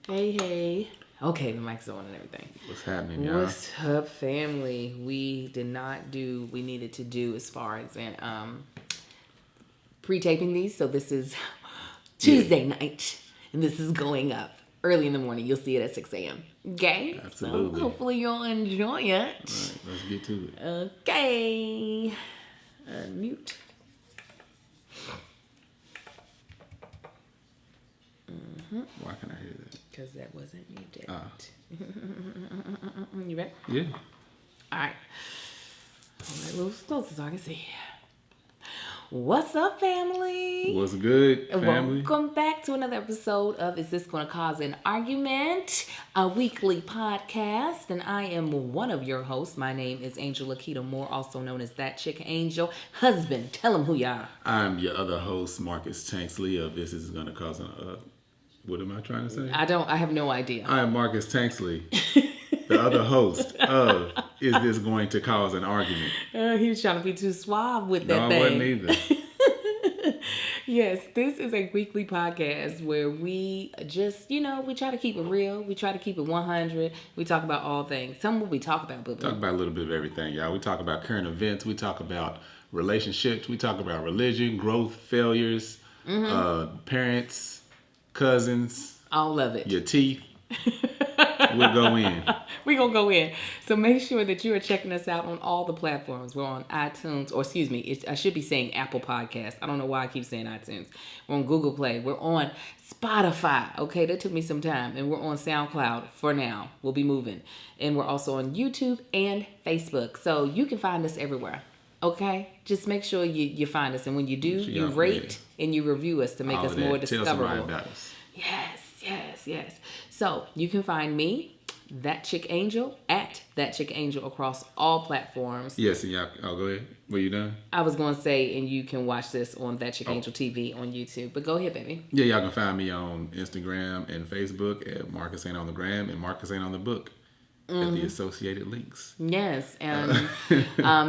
Hey. Okay, the mic's on and everything. What's happening, y'all? What's up, family? We did not do what we needed to do as far as in pre-taping these. So this is Tuesday night, and this is going up early in the morning. You'll see it at 6 a.m. Okay? Absolutely. So hopefully you'll enjoy it. All right, let's get to it. Okay. Mute. Why can I hear that? Because that wasn't muted. Ah. You ready? Yeah. All right. Hold that a little closer so I can see. What's up, family? What's good, family? Welcome back to another episode of Is This Gonna Cause an Argument? A weekly podcast. And I am one of your hosts. My name is Angel Akita Moore, also known as That Chick Angel. Husband, tell them who you are. I'm your other host, Marcus Tanksley of This Is Gonna Cause an what am I trying to say? I have no idea. I am Marcus Tanksley, the other host of Is This Going to Cause an Argument? He was trying to be too suave with that No, thing. I wasn't either. Yes, this is a weekly podcast where we just, we try to keep it real. We try to keep it 100. We talk about all things. Some what we talk about, but Talk about a little bit of everything, y'all. We talk about current events. We talk about relationships. We talk about religion, growth, failures, parents, cousins. all of it. Your teeth. We'll go in. We're going to go in. So make sure that you are checking us out on all the platforms. We're on iTunes, or excuse me, I should be saying Apple Podcasts. I don't know why I keep saying iTunes. We're on Google Play. We're on Spotify. Okay, that took me some time. And we're on SoundCloud for now. We'll be moving. And we're also on YouTube and Facebook. So you can find us everywhere. Okay? Just make sure you find us. And when you do, you rate and you review us to make us more discoverable. Tell somebody about us. Yes. So you can find me, That Chick Angel, at That Chick Angel across all platforms. Yes, and y'all. Oh, go ahead. Were you done? I was going to say, and you can watch this on That Chick Angel TV on YouTube. But go ahead, baby. Yeah, y'all can find me on Instagram and Facebook at Marcus Ain't on the Gram and Marcus Ain't on the Book at the associated links. Yes, and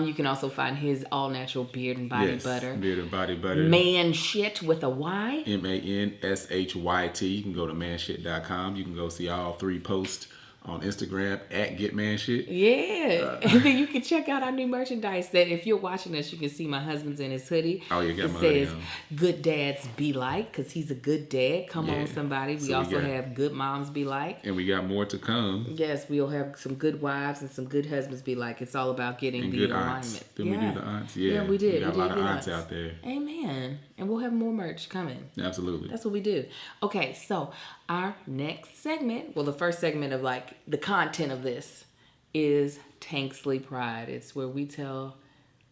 you can also find his all-natural beard and body butter. Beard and body butter. Man shit with a Y. MANSHYT. You can go to manshit.com. You can go see all 3 posts on Instagram at GetManShit. Yeah. And then you can check out our new merchandise that if you're watching us, you can see my husband's in his hoodie. Oh, you got my hoodie. It says, good dads be like, because he's a good dad. Come on, somebody. We also have good moms be like. And we got more to come. Yes, we'll have some good wives and some good husbands be like. It's all about getting and the alignment. Aunts. Did we do the aunts? Yeah, we did. We got a lot of aunts out there. Amen. And we'll have more merch coming. Absolutely. That's what we do. Okay, so our next segment, well, the first segment of like the content of this is Tanksley Pride. It's where we tell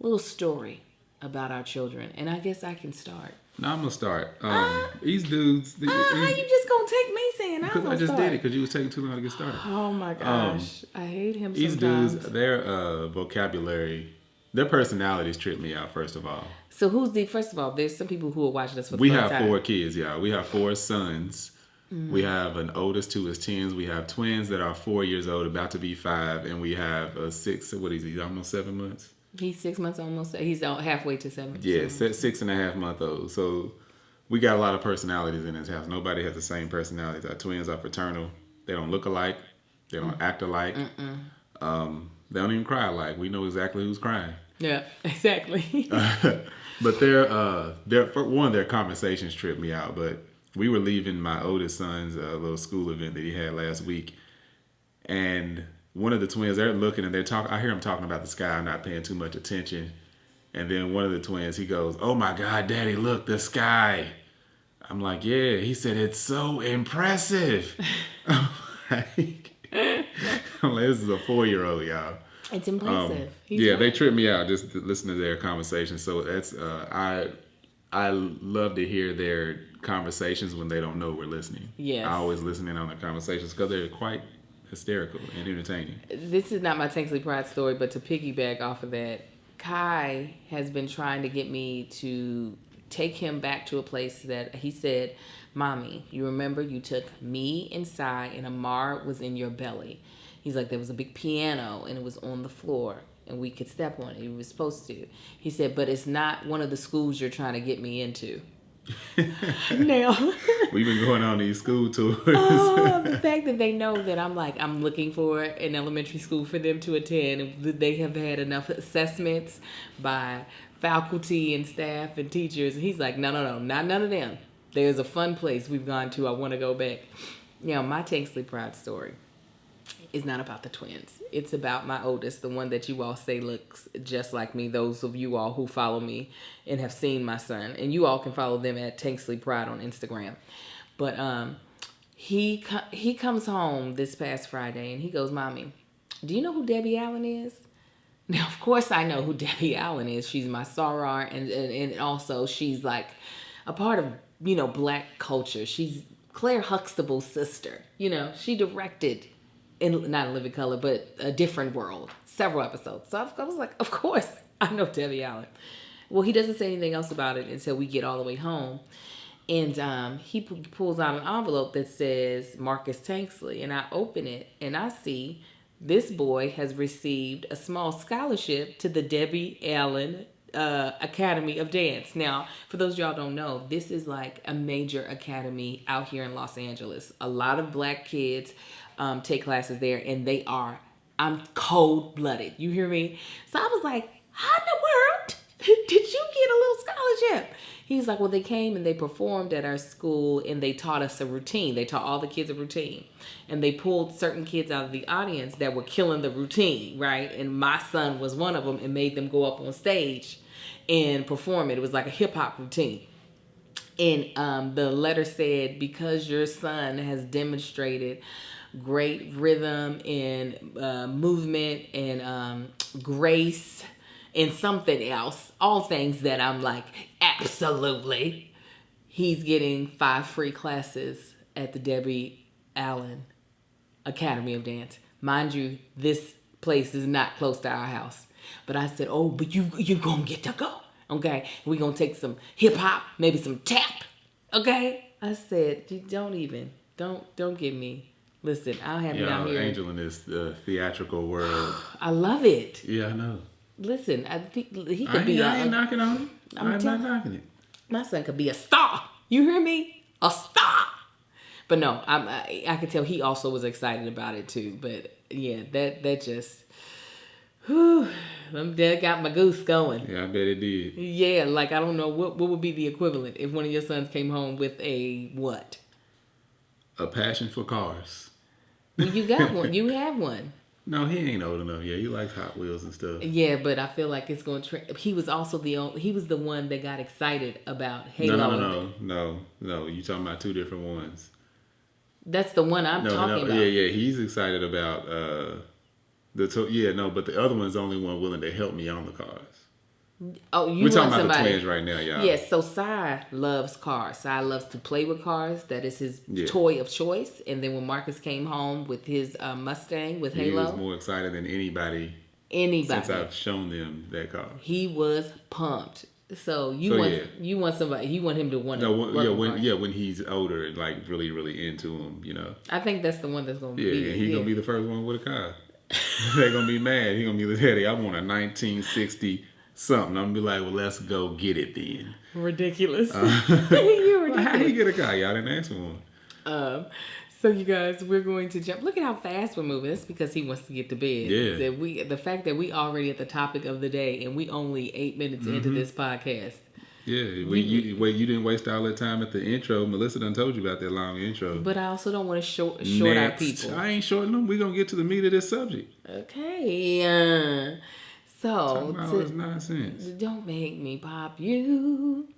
a little story about our children. And I guess I can start. No, I'm going to start. These dudes... how you just going to take me saying I'm going to start? Because I just did it because you was taking too long to get started. Oh, my gosh. I hate him these sometimes. These dudes, their vocabulary, their personalities trip me out, first of all. So first of all, there's some people who are watching us for the first time. We have 4 kids, y'all. We have 4 sons. Mm-hmm. We have an oldest who is 10s. We have twins that are 4 years old, about to be 5. And we have a 6, what is he, almost 7 months? He's 6 months almost. He's halfway to 7. Yeah, 6.5-month-old. So we got a lot of personalities in this house. Nobody has the same personalities. Our twins are fraternal. They don't look alike. They don't act alike. They don't even cry alike. We know exactly who's crying. Yeah, exactly. But for one, their conversations trip me out. But we were leaving my oldest son's little school event that he had last week, and one of the twins, they're looking and they're talking. I hear him talking about the sky. I'm not paying too much attention, and then one of the twins, he goes, "Oh my God, Daddy, look, the sky." I'm like, "Yeah." He said, "It's so impressive." I'm like, this is a 4-year-old, y'all. It's impressive. They trip me out just to listen to their conversations. So that's I love to hear their conversations when they don't know we're listening. Yes. I always listen in on the conversations because they're quite hysterical and entertaining. This is not my Tanksley Pride story, but to piggyback off of that, Kai has been trying to get me to take him back to a place that he said, "Mommy, you remember you took me and Sai and Amar was in your belly." He's like, there was a big piano and it was on the floor and we could step on it. We were supposed to. He said, but it's not one of the schools you're trying to get me into. Now, We've been going on these school tours. Oh, the fact that they know that I'm looking for an elementary school for them to attend, and they have had enough assessments by faculty and staff and teachers. And he's like, no, not none of them. There's a fun place we've gone to. I want to go back. My Tanksley Pride story is not about the twins. It's about my oldest, the one that you all say looks just like me. Those of you all who follow me and have seen my son, and you all can follow them at Tanksley Pride on Instagram. But he comes home this past Friday and he goes, "Mommy, do you know who Debbie Allen is?" Now, of course, I know who Debbie Allen is. She's my soror, and also she's like a part of Black culture. She's Claire Huxtable's sister. She directed not in Living Color, but A Different World, several episodes. So I was like, of course, I know Debbie Allen. Well, he doesn't say anything else about it until we get all the way home. And he pulls out an envelope that says Marcus Tanksley. And I open it and I see this boy has received a small scholarship to the Debbie Allen Academy of Dance. Now, for those of y'all don't know, this is like a major academy out here in Los Angeles. A lot of Black kids take classes there, and I'm cold-blooded. You hear me? So I was like, how in the world did you get a little scholarship? He's like, well, they came and they performed at our school, and they taught us a routine. They taught all the kids a routine. And they pulled certain kids out of the audience that were killing the routine, right? And my son was one of them, and made them go up on stage and perform it. It was like a hip-hop routine. And the letter said, because your son has demonstrated great rhythm and movement and grace and something else, all things that I'm like, absolutely, he's getting 5 free classes at the Debbie Allen Academy of Dance. Mind you, this place is not close to our house. But I said, oh, but you gonna get to go, okay? We're gonna take some hip hop, maybe some tap, okay? I said, don't get me. Listen, I'll have you down here. Angel in this theatrical world. I love it. Yeah, I know. Listen, I think he could be. I ain't knocking on it. I'm not knocking it. My son could be a star. You hear me? A star. But no, I could tell he also was excited about it too. But yeah, that just, that got my goose going. Yeah, I bet it did. Yeah, like I don't know what would be the equivalent if one of your sons came home with a what? A passion for cars. Well, you got one. You have one. No, he ain't old enough yet. He likes Hot Wheels and stuff. Yeah, but I feel like it's going to... He was also he was the one that got excited about Halo. No. You talking about 2 different ones. That's the one I'm talking about. Yeah. He's excited about but the other one's the only one willing to help me on the cars. Oh, we're talking about the twins right now, y'all. Yes, so Sai loves cars. Sai loves to play with cars. That is his toy of choice. And then when Marcus came home with his Mustang with Halo, he was more excited than anybody since I've shown them that car. He was pumped. So you want somebody, you want him to want to when he's older and like really, really into him, I think that's the one that's gonna be. Yeah, and he's gonna be the first one with a car. They're gonna be mad. He's gonna be like, Daddy, I want a 1960 something. I'm gonna be like, well, let's go get it then. Ridiculous. You're ridiculous. How do you get a car? Y'all didn't ask for one. So you guys, we're going to jump. Look at how fast we're moving. That's because he wants to get to bed. Yeah. The fact that we already at the topic of the day and we only 8 minutes into this podcast. Yeah, you didn't waste all that time at the intro. Melissa done told you about that long intro. But I also don't want to short our people. I ain't shorting them. We're going to get to the meat of this subject. Okay. So, all this nonsense. Don't make me pop you.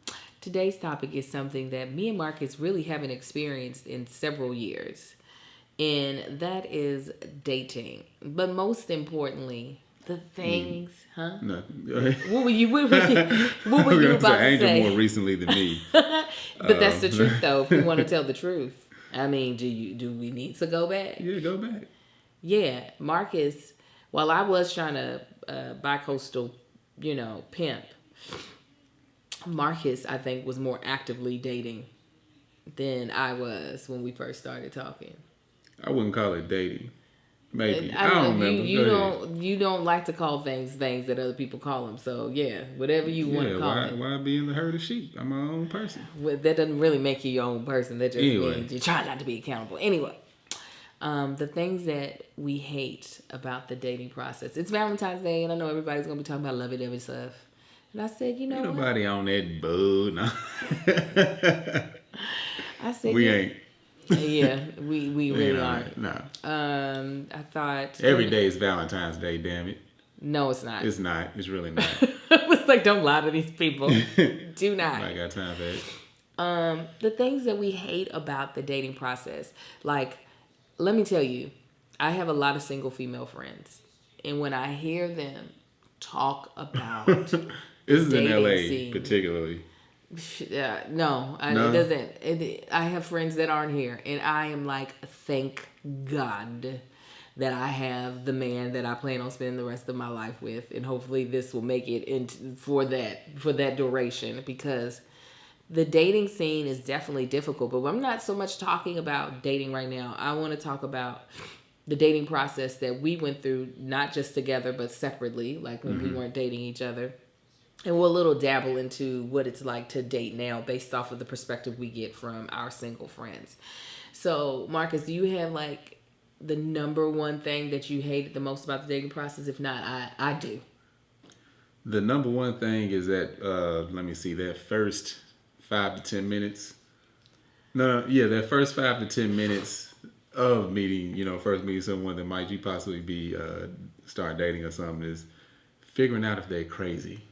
Today's topic is something that me and Marcus really haven't experienced in several years. And that is dating. But most importantly, the things, huh? No, go ahead. What were you about to Angel say? more recently than me. But that's the truth, though. If we want to tell the truth, I mean, do we need to go back? Yeah, go back. Yeah, Marcus. While I was trying to bi-coastal, pimp, Marcus, I think, was more actively dating than I was when we first started talking. I wouldn't call it dating. Maybe. I don't remember. You don't like to call things that other people call them. So yeah, whatever you want to call it. Why be in the herd of sheep? I'm my own person. Well, that doesn't really make you your own person. That just means you try not to be accountable. Anyway, the things that we hate about the dating process. It's Valentine's Day, and I know everybody's gonna be talking about lovey-dovey stuff. And I said, you know, ain't nobody on that boat. No. I said we ain't. Yeah, we really aren't. No. I thought every day is Valentine's Day. Damn it. No, it's not. It's not. It's really not. I was like, don't lie to these people. Do not. I got time for it. The things that we hate about the dating process, like, let me tell you, I have a lot of single female friends, and when I hear them talk about this is in LA scene, particularly. No, it doesn't. I have friends that aren't here, and I am like, thank God that I have the man that I plan on spending the rest of my life with, and hopefully this will make it for that duration, because the dating scene is definitely difficult. But I'm not so much talking about dating right now. I want to talk about the dating process that we went through, not just together but separately, like when we weren't dating each other. And we'll a little dabble into what it's like to date now based off of the perspective we get from our single friends. So, Marcus, do you have like the number one thing that you hated the most about the dating process? If not, I do. The number one thing is that, let me see, that first 5 to 10 minutes. That first 5 to 10 minutes of meeting, first meeting someone that might you possibly be, start dating or something, is figuring out if they're crazy.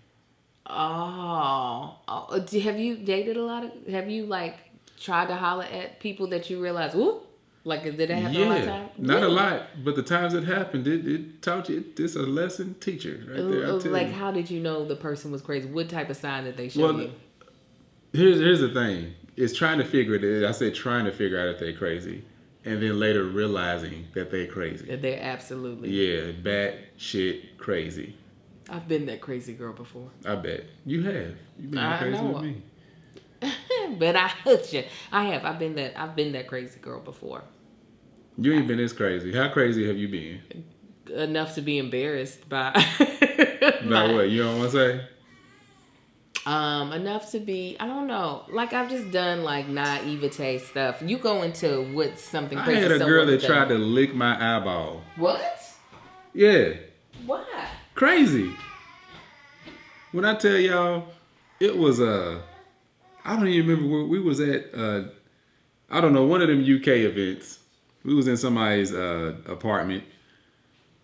Oh, have you dated a lot have you like tried to holler at people that you realize, ooh, like did that happen a lot of times? Not a lot, but the times it happened, it taught you, it's a lesson teacher right there. Like, how did you know the person was crazy? What type of sign did they show you? Here's the thing. It's trying to figure it. I said trying to figure out if they're crazy, and then later realizing that they're crazy. That they're absolutely. Yeah, bad shit crazy. I've been that crazy girl before. I bet. You have. You've been crazy with me. But I have. I've been that crazy girl before. You ain't been this crazy. How crazy have you been? Enough to be embarrassed by. By what? You don't want to say? Enough to be, I don't know. Like, I've just done like naivete stuff. You go into what's something crazy. I had a girl that tried to lick my eyeball. What? Yeah. Why? Crazy. When I tell y'all, it was I don't even remember where we was at. I don't know, one of them UK events. We was in somebody's apartment,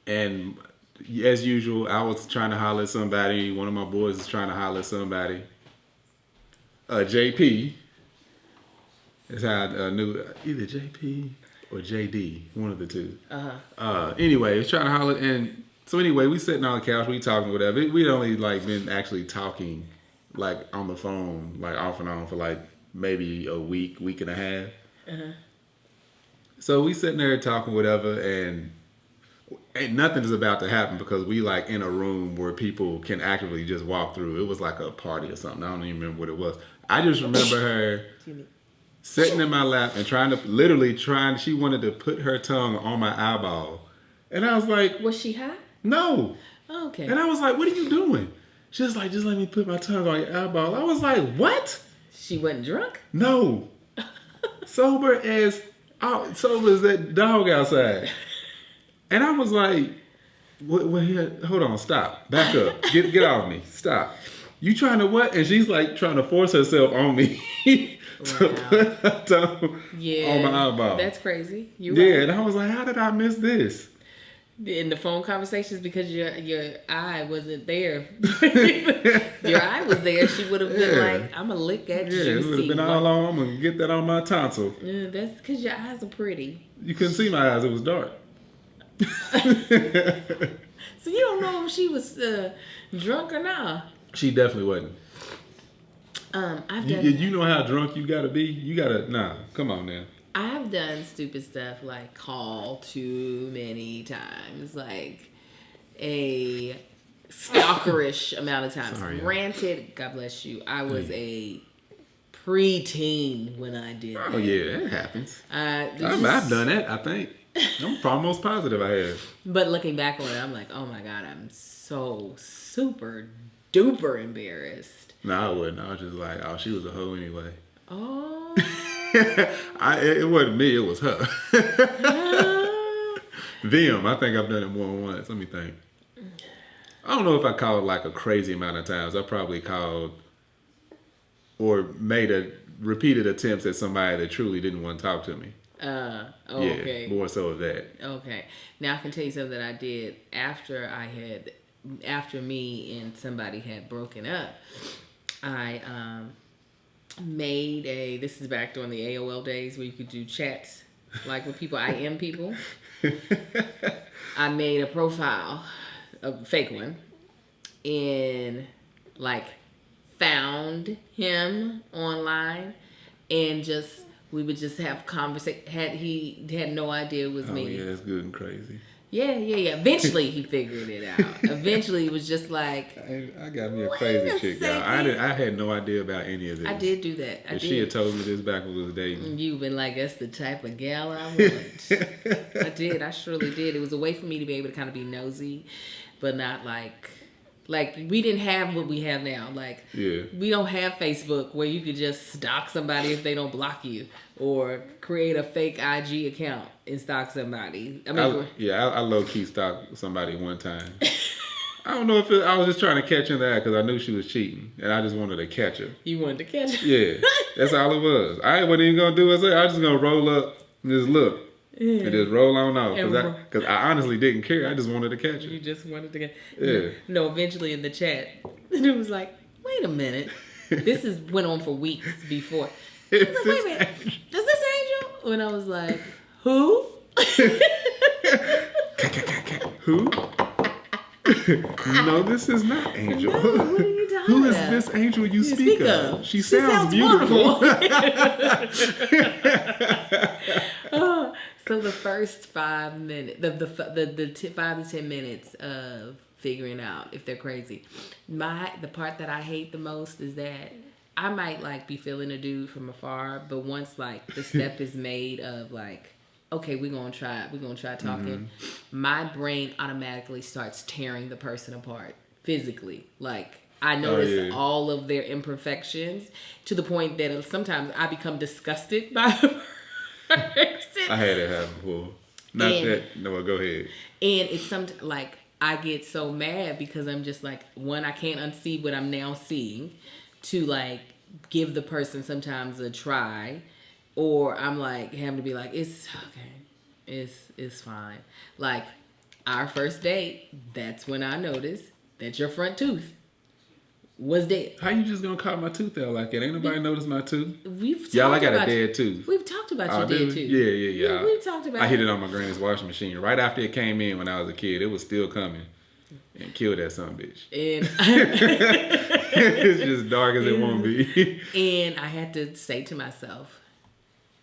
and as usual, I was trying to holler at somebody. One of my boys was trying to holler at somebody. JP. That's how I knew, either JP or JD, one of the two. Anyway, he was trying to holler, and so anyway, we sitting on the couch, we talking, whatever. We'd only like been actually talking like on the phone, like off and on for like maybe a week and a half. So we sitting there talking, whatever, and nothing is about to happen because we like in a room where people can actively just walk through. It was like a party or something. I don't even remember what it was. I just remember her sitting in my lap and she wanted to put her tongue on my eyeball. And I was like, was she hot? No. Oh, okay. And I was like, what are you doing? She was like, just let me put my tongue on your eyeball. I was like, what? She wasn't drunk? No. Sober as that dog outside. And I was like, hold on, stop. Back up. Get off me. Stop. You trying to what? And she's like trying to force herself on me to put her tongue on my eyeball. That's crazy. You're right. And I was like, how did I miss this? In the phone conversations, because your eye wasn't there. Your eye was there. She would have been like, I'm going to lick that juicy. It would have been all on. I'm going to get that on my tonsil. Yeah, that's because your eyes are pretty. You couldn't see my eyes. It was dark. So you don't know if she was drunk or not? She definitely wasn't. You know how drunk you got to be? You got to, come on now. I've done stupid stuff like call too many times, like a stalkerish amount of times. Sorry, Granted, God bless you, I was a preteen when I did that. Oh yeah, that happens. I've done that, I think. I'm almost positive I have. But looking back on it, I'm like, oh my God, I'm so super duper embarrassed. No, I wouldn't. I was just like, oh, she was a hoe anyway. Oh. It wasn't me, it was her. Them. I think I've done it more than once. Let me think. I don't know if I called like a crazy amount of times. I probably called or made repeated attempts at somebody that truly didn't want to talk to me. Okay. Yeah, more so of that. Okay. Now I can tell you something that I did after me and somebody had broken up. I made this is back during the AOL days where you could do chats like with people, IM people. I made a profile, a fake one, and like found him online and we would just have conversation. He had no idea it was me. Oh yeah, that's good and crazy. Yeah. Eventually he figured it out. Eventually it was just like, I got me a crazy chick, y'all. I had no idea about any of this. I did do that. If she had told me this back when we was dating. You've been like, that's the type of gal I want. I did. I surely did. It was a way for me to be able to kind of be nosy, but not like we didn't have what we have now. Like, we don't have Facebook where you could just stalk somebody if they don't block you, or create a fake IG account and stalk somebody. I low key stalked somebody one time. I don't know if I was just trying to catch her in the act because I knew she was cheating and I just wanted to catch her. You wanted to catch her? Yeah, that's all it was. I wasn't even gonna do it. I was just gonna roll up and just look. Yeah. And just roll on off. Because I honestly didn't care. I just wanted to catch her. You just wanted to get... Yeah. No, eventually in the chat, it was like, wait a minute. This went on for weeks before. Wait a minute. Is this Angel? When I was like, who? Who? No, this is not Angel. No, what are you talking Who is about? this Angel you speak of? She sounds beautiful. beautiful. So the first 5 minutes, the 5 to 10 minutes of figuring out if they're crazy, the part that I hate the most is that I might like be feeling a dude from afar, but once like the step is made of like, okay, we're gonna try talking, my brain automatically starts tearing the person apart physically. Like, I notice all of their imperfections to the point that sometimes I become disgusted by the person. I had it happen before. No, go ahead. And it's like I get so mad because I'm just like, one, I can't unsee what I'm now seeing, to like give the person sometimes a try, or I'm like having to be like, it's okay, it's fine. Like our first date, that's when I noticed that your front tooth was dead. How you just gonna cut my tooth out like that? Ain't nobody noticed my tooth. Y'all, I got a dead tooth. We've talked about your dead tooth. Yeah. We've talked about I hit it on my granny's washing machine right after it came in when I was a kid. It was still coming. And killed that son of a bitch. And it's just dark as it won't be. And I had to say to myself,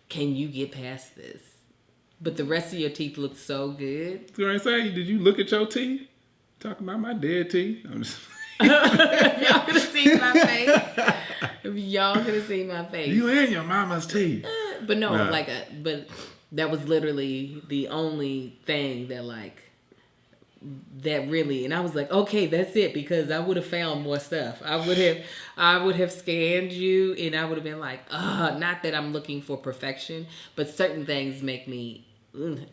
can you get past this? But the rest of your teeth look so good. So I say, did you look at your teeth? Talking about my dead teeth? I'm just... If y'all could have seen my face. You and your mama's teeth. But no, but that was literally the only thing that that really, and I was like, okay, that's it, because I would have found more stuff. I would have scanned you, and I would have been like, not that I'm looking for perfection, but certain things make me,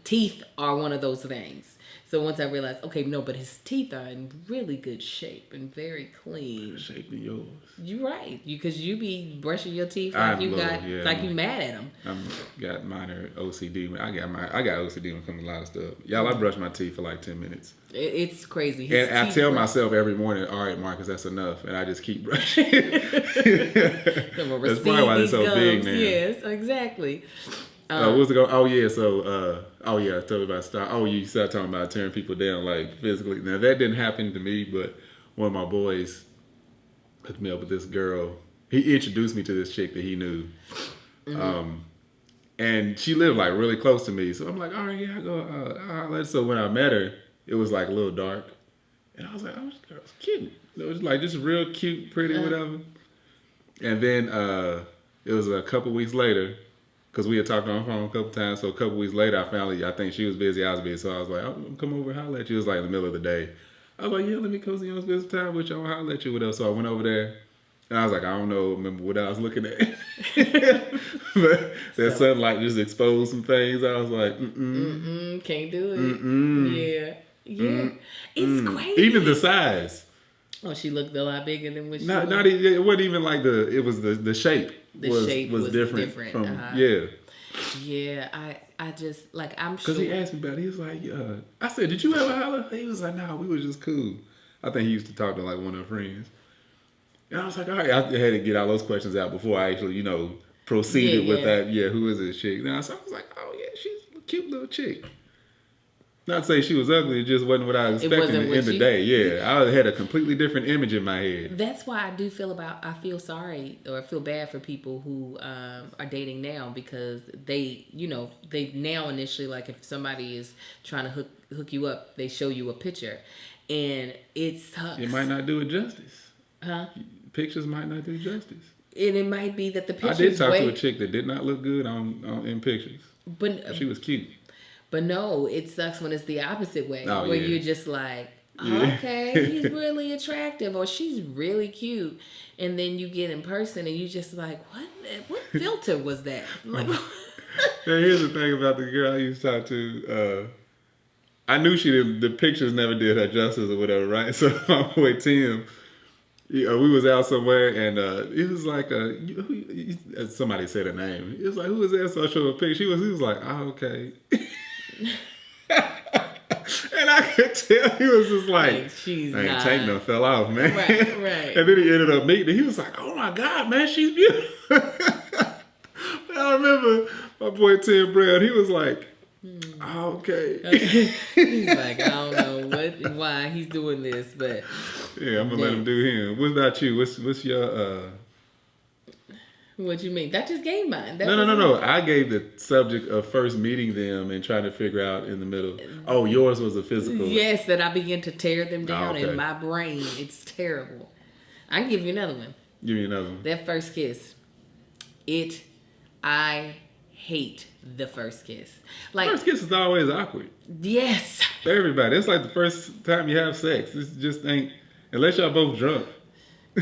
teeth are one of those things. So once I realized, okay, no, but his teeth are in really good shape and very clean. Shape of yours. You're right, because you be brushing your teeth like you mad at them. I got minor OCD. I got OCD when it comes to a lot of stuff. Y'all, I brush my teeth for like 10 minutes. It's crazy. And I tell myself every morning, all right, Marcus, that's enough, and I just keep brushing. That's probably why it's so big now. Yes, exactly. What was it going? Oh yeah, so I told you about stuff. Oh, you started talking about tearing people down like physically. Now that didn't happen to me, but one of my boys hooked me up with this girl. He introduced me to this chick that he knew, and she lived like really close to me. So I'm like, all right, yeah, I go. So when I met her, it was like a little dark, and I was like, oh, this girl's cute. It was like just real cute, pretty, whatever. And then it was a couple weeks later. because we had talked on the phone a couple times. So a couple weeks later, I think she was busy, I was busy. So I was like, I'm come over and holler at you. It was like in the middle of the day. I was like, yeah, let me come see you on this time with you. I'll holler at you, whatever. So I went over there. And I was like, I don't know, remember what I was looking at. But that sunlight just exposed some things. I was like, can't do it. Yeah. It's crazy. Even the size. Oh, she looked a lot bigger than what she was. It wasn't even like the shape. The shape was different. From, Yeah. Yeah, I just, like, I'm sure. Because he asked me about it. He was like, I said, did you ever holler? He was like, nah, we were just cool. I think he used to talk to like one of her friends. And I was like, all right, I had to get all those questions out before I actually, proceeded with that. Yeah, who is this chick? Now, so I was like, oh yeah, she's a cute little chick. Not to say she was ugly, it just wasn't what I was expecting in the day. Yeah, I had a completely different image in my head. That's why I feel sorry or I feel bad for people who are dating now, because they now initially, like, if somebody is trying to hook you up, they show you a picture, and it sucks. It might not do it justice. Huh? Pictures might not do justice. And it might be that the pictures. I did talk to a chick that did not look good in pictures, but she was cute. But no, it sucks when it's the opposite way, where you're just like, okay, he's really attractive or she's really cute, and then you get in person and you just like, what filter was that? Like, now here's the thing about the girl I used to talk to. I knew the pictures never did her justice or whatever, right? So my boy Tim. We was out somewhere and it was like somebody said a name. It was like, who is that? So I showed a picture. He was like, oh, okay. And I could tell he was just like, she's man, not. Tank done fell off, man. Right. And then he ended up meeting. He was like, oh my God, man, she's beautiful. I remember my boy Tim Brown. He was like, oh, okay. He's like, I don't know why he's doing this, but yeah, I'm gonna let him do him. What about you? What's your What you mean? That just gave mine. No. I gave the subject of first meeting them and trying to figure out in the middle. Oh, yours was a physical. Yes, that I began to tear them down in my brain. It's terrible. I can give you another one. Give me another one. That first kiss. I hate the first kiss. Like, first kiss is always awkward. Yes. For everybody. It's like the first time you have sex. It just ain't, unless y'all both drunk.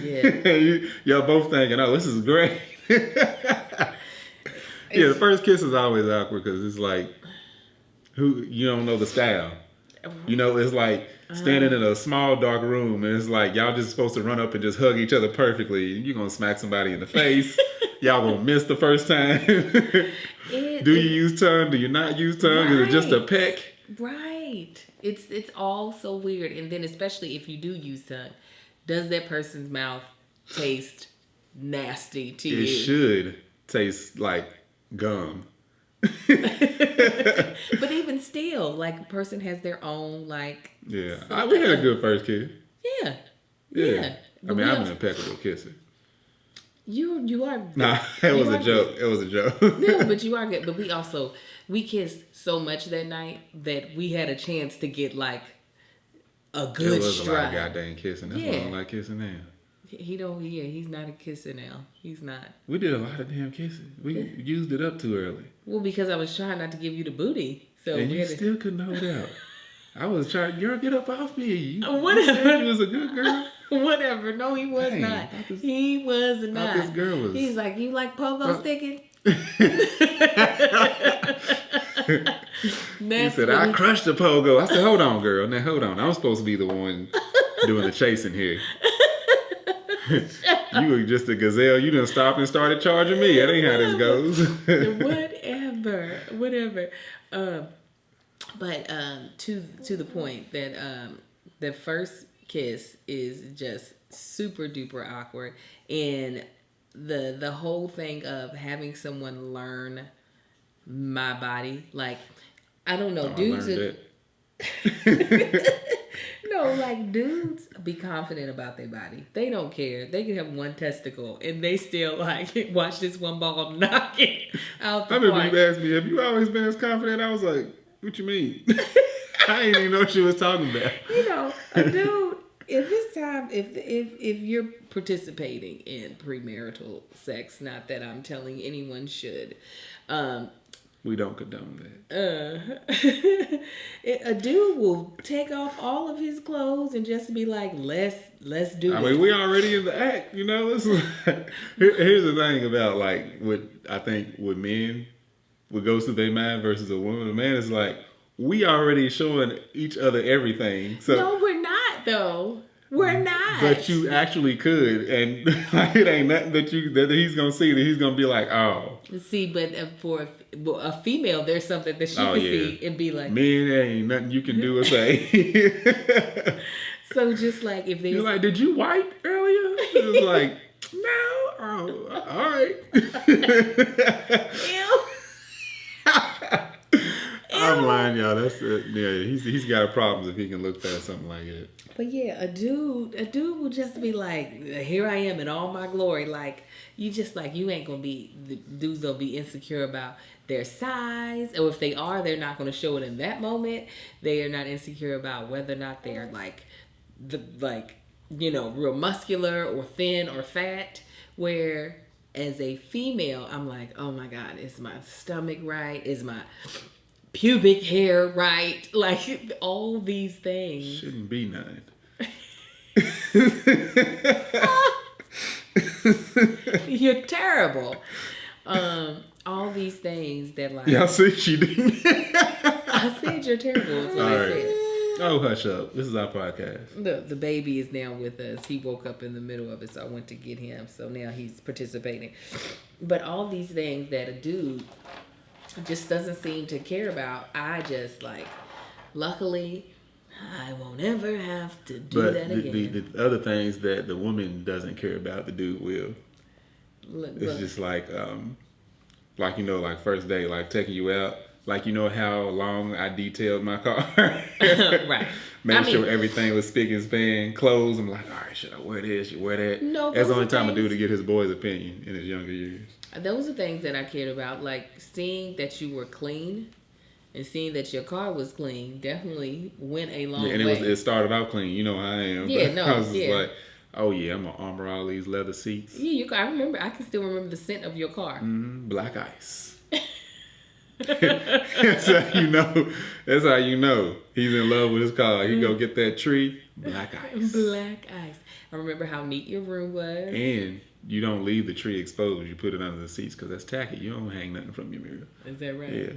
Yeah. Y'all both thinking, oh, this is great. Yeah, the first kiss is always awkward because it's like, you don't know the style. It's like standing in a small dark room and it's like y'all just supposed to run up and just hug each other perfectly. You're gonna smack somebody in the face. Y'all gonna miss the first time. Do you use tongue? Do you not use tongue? Is it just a peck? Right. It's all so weird. And then especially if you do use tongue, does that person's mouth taste nasty to you? It should taste like gum. But even still, like, a person has their own, like... Yeah. We had a good first kiss. Yeah. I mean, I'm an impeccable kisser. You are... Nah, it was a joke. It was a joke. No, but you are good. But we kissed so much that night that we had a chance to get, like, a good stride. It was a lot of goddamn kissing. That's why I don't like kissing now. He's not a kisser now. He's not. We did a lot of damn kissing. We used it up too early. Well, because I was trying not to give you the booty. So and you still couldn't hold out. I was trying, girl, get up off me. Whatever. You said you was a good girl. Whatever. No, he was not. He was not. This girl was. He's like, you like pogo sticking? He said, I crushed the pogo. I said, hold on, girl. Now, hold on. I'm supposed to be the one doing the chasing here. You were just a gazelle. You done stopped and started charging me. That ain't how this goes. Whatever. But to the point that the first kiss is just super duper awkward, and the whole thing of having someone learn my body, like, I don't know, dudes. No, like, dudes be confident about their body. They don't care. They can have one testicle and they still, like, watch this one ball knock it out the park. I remember you asked me, have you always been as confident? I was like, what you mean? I didn't even know what she was talking about. A dude if it's time, if you're participating in premarital sex, not that I'm telling anyone should, um, We don't condone that. a dude will take off all of his clothes and just be like, let's do I this. mean, we already in the act, you know. Here's the thing about like what I think with men, what goes through their mind versus a woman. A man is like, we already showing each other everything. So No, we're not though. We're not. but you actually could, and like, it ain't nothing that he's gonna see that he's gonna be like, oh. See, but for a female, there's something that she can see and be like, men, there ain't nothing you can do or say. So just like if You're there's like, did you wipe earlier? It was like, no. Oh, all right. I'm lying, y'all. That's it. Yeah, he's got problems if he can look past something like that. But yeah, a dude will just be like, here I am in all my glory. Like, you just like, you ain't gonna be, the dudes don't be insecure about their size, or if they are, they're not gonna show it in that moment. They are not insecure about whether or not they're like real muscular or thin or fat. Where as a female, I'm like, oh my God, is my stomach right? Is my pubic hair right? Like all these things. Shouldn't be none. You're terrible. All these things that like. Y'all see, she didn't. I said you're terrible. That's what I said. Oh, hush up. This is our podcast. The baby is now with us. He woke up in the middle of it, so I went to get him. So now he's participating. But all these things that a dude just doesn't seem to care about, I just like, luckily, I won't ever have to do that again. The other things that the woman doesn't care about, the dude will. It's just like like first day, like taking you out. Like, you know how long I detailed my car? Right. Made sure everything was spick and span, clothes. I'm like, all right, should I wear this? You wear that? No, that's the only time I do to get his boy's opinion in his younger years. Those are things that I cared about, like seeing that you were clean and seeing that your car was clean definitely went a long way. And it started out clean. You know how I am. Yeah, no, I was just like, oh yeah, I'm gonna armor all these leather seats. Yeah, I can still remember the scent of your car. Black ice. That's how you know. That's how you know he's in love with his car. He go get that tree, black ice. Black ice. I remember how neat your room was. And you don't leave the tree exposed. You put it under the seats because that's tacky. You don't hang nothing from your mirror. Is that right? Yeah.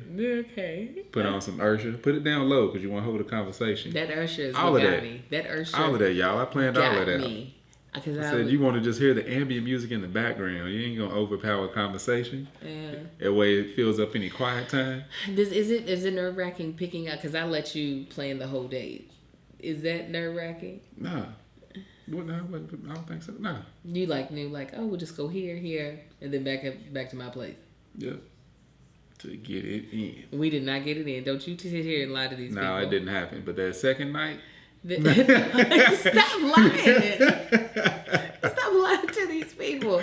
Okay. Put on some Ursha. Put it down low because you want to hold a conversation. That Ursha is all what of got that. me. That Ursha. All of that, y'all. I planned all of that. Me. I said you want to just hear the ambient music in the background. You ain't gonna overpower conversation. Yeah. That way it fills up any quiet time. Is it nerve wracking picking up? Because I let you plan the whole date. Is that nerve wracking? Nah. What? No, I don't think so. Nah. You knew oh, we'll just go here, and then back to my place. Yep. To get it in. We did not get it in. Don't you sit here and lie to these people. No, it didn't happen. But that second night. Stop lying. Stop lying to these people.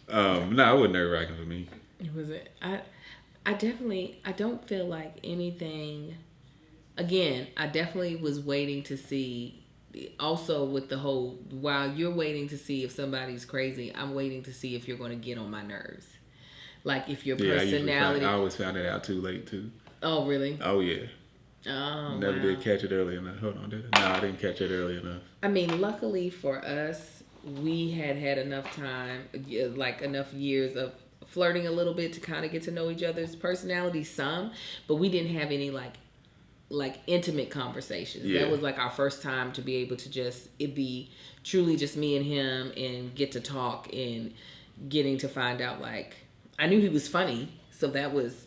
No, it wasn't nerve wracking for me. Was it? I don't feel like anything. Again, I definitely was waiting to see. Also, with the whole, while you're waiting to see if somebody's crazy, I'm waiting to see if you're going to get on my nerves. Like if your personality. I always found it out too late too. Oh really? Oh yeah. Oh, never did catch it early enough. Hold on, did I? No, I didn't catch it early enough. I mean, luckily for us, we had enough time, like enough years of flirting a little bit to kind of get to know each other's personalities some, but we didn't have any like intimate conversations. Yeah. That was like our first time to be able to it be truly just me and him and get to talk and getting to find out, like, I knew he was funny, so that was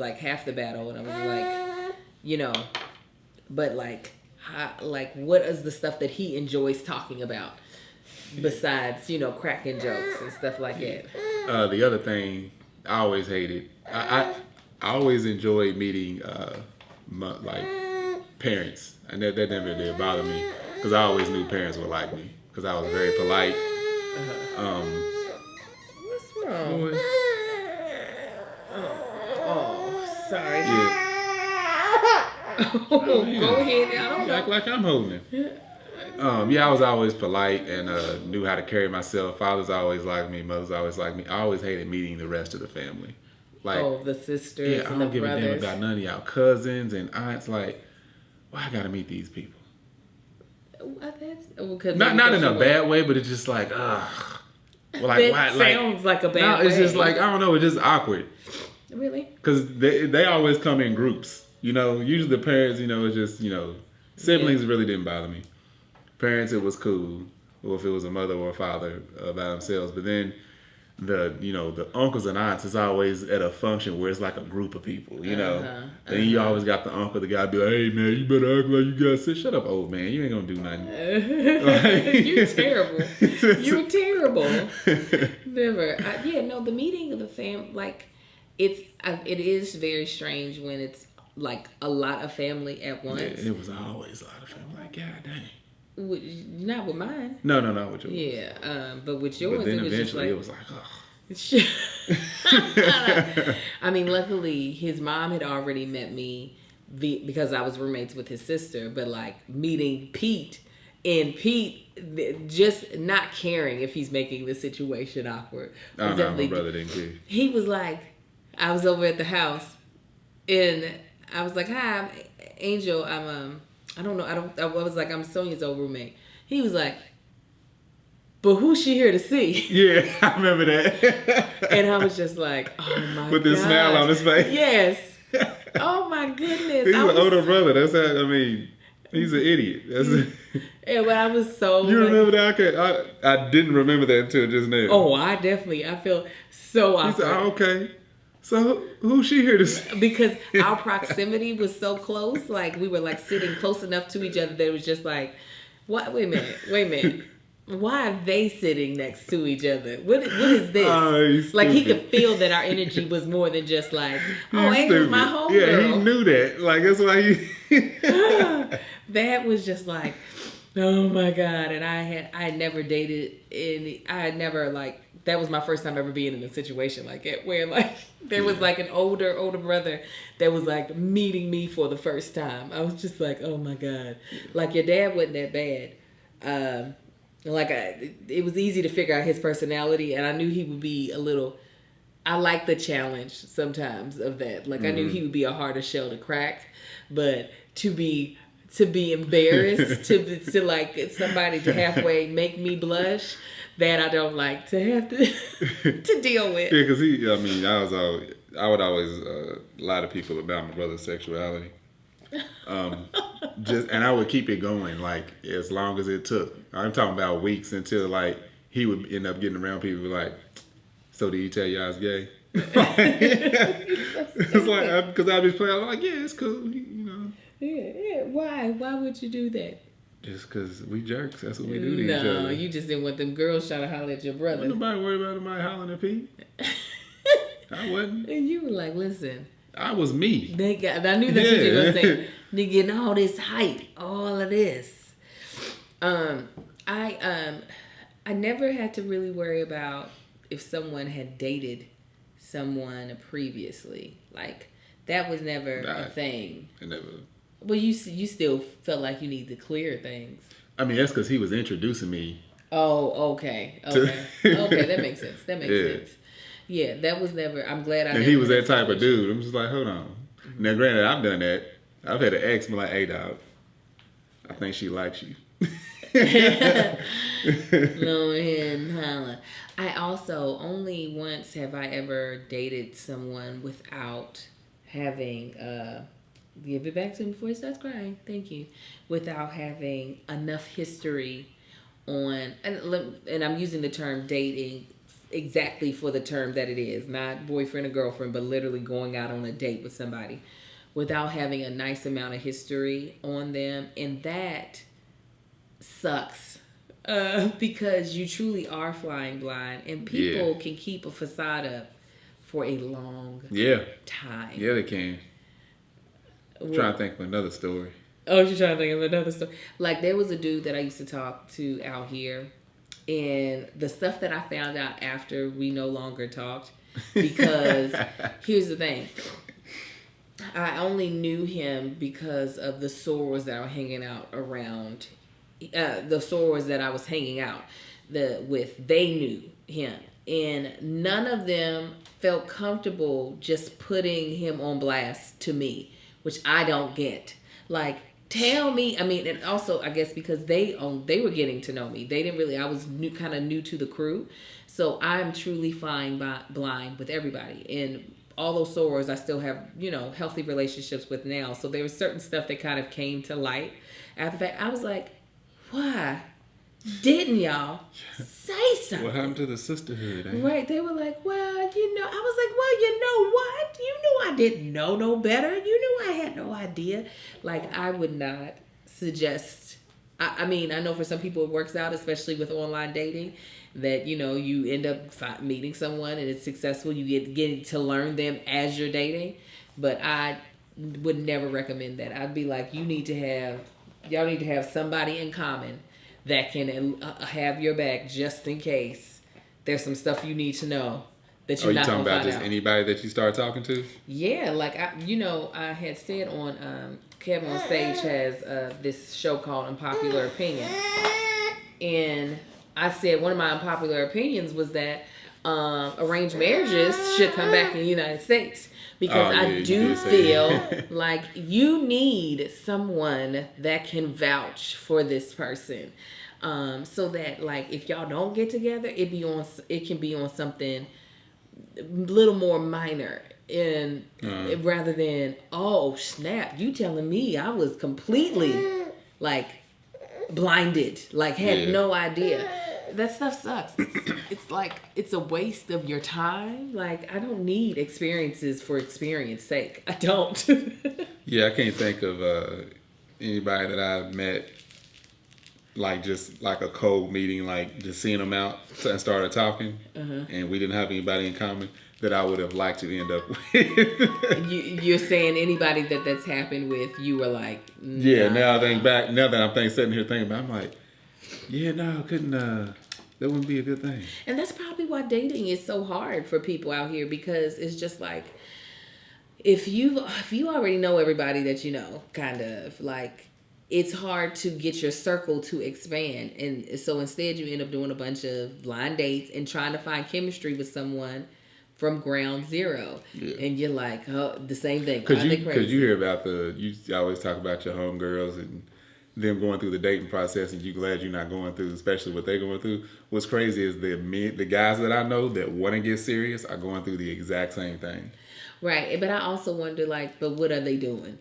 like half the battle, and I was like, but what is the stuff that he enjoys talking about besides, cracking jokes and stuff like that? The other thing I always hated, I always enjoyed meeting parents, and that never did bother me because I always knew parents would like me because I was very polite. What's wrong? Boy. Oh, sorry. Yeah. Go ahead. I don't know. Act like I'm holding him. Yeah, I was always polite and knew how to carry myself. Fathers always liked me. Mothers always liked me. I always hated meeting the rest of the family. Like, the sisters yeah, I and the don't give a damn brothers. about none of y'all cousins and aunts. Like, why I gotta meet these people? Not in a bad way, but it's just like, ugh. Well, like, that why? sounds like a bad No, way. it's just like, I don't know. It's just awkward. Really? Because they always come in groups. Usually the parents, it's just, siblings really didn't bother me. Parents, it was cool. Or if it was a mother or a father by themselves. But then the uncles and aunts is always at a function where it's like a group of people, Then you always got the uncle, the guy be like, hey man, you better act like you got sick. Shut up, old man. You ain't gonna do nothing. You're terrible. You're terrible. Never. The meeting of the fam, like, it is very strange when it's like a lot of family at once. Yeah, it was always a lot of family. Like, god dang. Not with mine. No, not with yours. Yeah, but with yours, but then it was eventually just like, it was like, I mean, luckily his mom had already met me because I was roommates with his sister. But like meeting Pete and Pete just not caring if he's making the situation awkward. Oh no, my brother didn't care. He was like, I was over at the house and I was like, hi, I'm Angel. I don't know. I was like, I'm Sonia's old roommate. He was like, but who's she here to see? Yeah, I remember that. And I was just like, oh my god. With this smile on his face. Yes. Oh my goodness. He's an older brother. That's how, he's an idiot. Yeah, but I was so. You remember that? I didn't remember that until just now. Oh, I feel so awkward. He said, oh, okay. So who's she here to see? Because our proximity was so close. Like, we were like sitting close enough to each other that it was just like, what? Wait a minute. Why are they sitting next to each other? What is this? Oh, like, he could feel that our energy was more than just like, oh, He's Angel's my homegirl. Yeah, he knew that. Like, that's why he... That was just like, oh my god. And I had never dated that was my first time ever being in a situation like it where like there was like an older brother that was like meeting me for the first time. I was just like, oh my god. Like, your dad wasn't that bad. It was easy to figure out his personality, and I knew he would be I like the challenge sometimes of that. Like, I knew he would be a harder shell to crack, but to be embarrassed, to like somebody to halfway make me blush, that I don't like to have to deal with. Yeah, because I would always lie to people about my brother's sexuality. And I would keep it going like as long as it took. I'm talking about weeks until like he would end up getting around people like, so did you tell you I was gay? It's like, because I'd be playing, I'm like, yeah, it's cool, Yeah. Why would you do that? Just because we jerks. That's what we do to each other. No, you just didn't want them girls trying to holler at your brother. Wasn't nobody worried about somebody hollering at Pete. I wasn't. And you were like, listen. I was me. I knew that's what you were going to say. They getting all this hype, all of this. I never had to really worry about if someone had dated someone previously. Like, that was never a thing. It never. Well, you still felt like you need to clear things. I mean, that's because he was introducing me. Oh, okay. Okay, that makes sense. Sense. Yeah, that was never. I'm glad I. And he was that type of dude. I'm just like, hold on. Mm-hmm. Now, granted, I've done that. I've had an ex be like, hey, dog, I think she likes you. Go ahead and holla. I also, only once have I ever dated someone without having, give it back to him before he starts crying, thank you, without having enough history on, and I'm using the term dating exactly for the term that it is, not boyfriend or girlfriend, but literally going out on a date with somebody without having a nice amount of history on them. And that sucks because you truly are flying blind, and people can keep a facade up for a long time. Yeah, they can. I'm trying to think of another story. Oh, you're trying to think of another story. Like, there was a dude that I used to talk to out here, and the stuff that I found out after we no longer talked, because here's the thing. I only knew him because of the sorors that were hanging out around the sorors that I was hanging out with, they knew him, and none of them felt comfortable just putting him on blast to me, which I don't get. Like, tell me. I mean, and also I guess because they were getting to know me. They didn't really. I was kind of new to the crew, so I'm truly flying blind with everybody. And all those sorors I still have, healthy relationships with now. So there was certain stuff that kind of came to light after that. I was like, why didn't y'all say something? What happened to the sisterhood? Right. They were like, well, I was like, well, you know what? You knew I didn't know no better. You knew I had no idea. Like, I would not suggest. I mean, I know for some people it works out, especially with online dating, that, you end up meeting someone and it's successful. You get to learn them as you're dating. But I would never recommend that. I'd be like, y'all need to have somebody in common that can have your back just in case there's some stuff you need to know that you're not going to find out. Are you talking about just anybody that you start talking to? Yeah, like, I had said on, Kevin on Stage has this show called Unpopular Opinion. And I said one of my unpopular opinions was that arranged marriages should come back in the United States. Because I do feel like you need someone that can vouch for this person, so that, like, if y'all don't get together, it can be on something a little more minor, and rather than, oh snap, you telling me I was completely like blinded, like had no idea. That stuff sucks. It's like, it's a waste of your time. Like, I don't need experiences for experience sake. I don't. Yeah, I can't think of anybody that I've met, like, just like a cold meeting, like just seeing them out and started talking, and we didn't have anybody in common that I would have liked to end up with. You're saying anybody that's happened with, you were like, nah. Yeah, now that I'm sitting here thinking about it, I'm like, yeah, no, I couldn't, that wouldn't be a good thing. And that's probably why dating is so hard for people out here, because it's just like, if you already know everybody that you know, kind of, like, it's hard to get your circle to expand. And so instead you end up doing a bunch of blind dates and trying to find chemistry with someone from ground zero. Yeah. And you're like, oh, the same thing. Because you hear about you always talk about your homegirls and them going through the dating process, and you glad you're not going through, especially what they're going through. What's crazy is the guys that I know that want to get serious are going through the exact same thing. Right. But I also wonder, like, but what are they doing?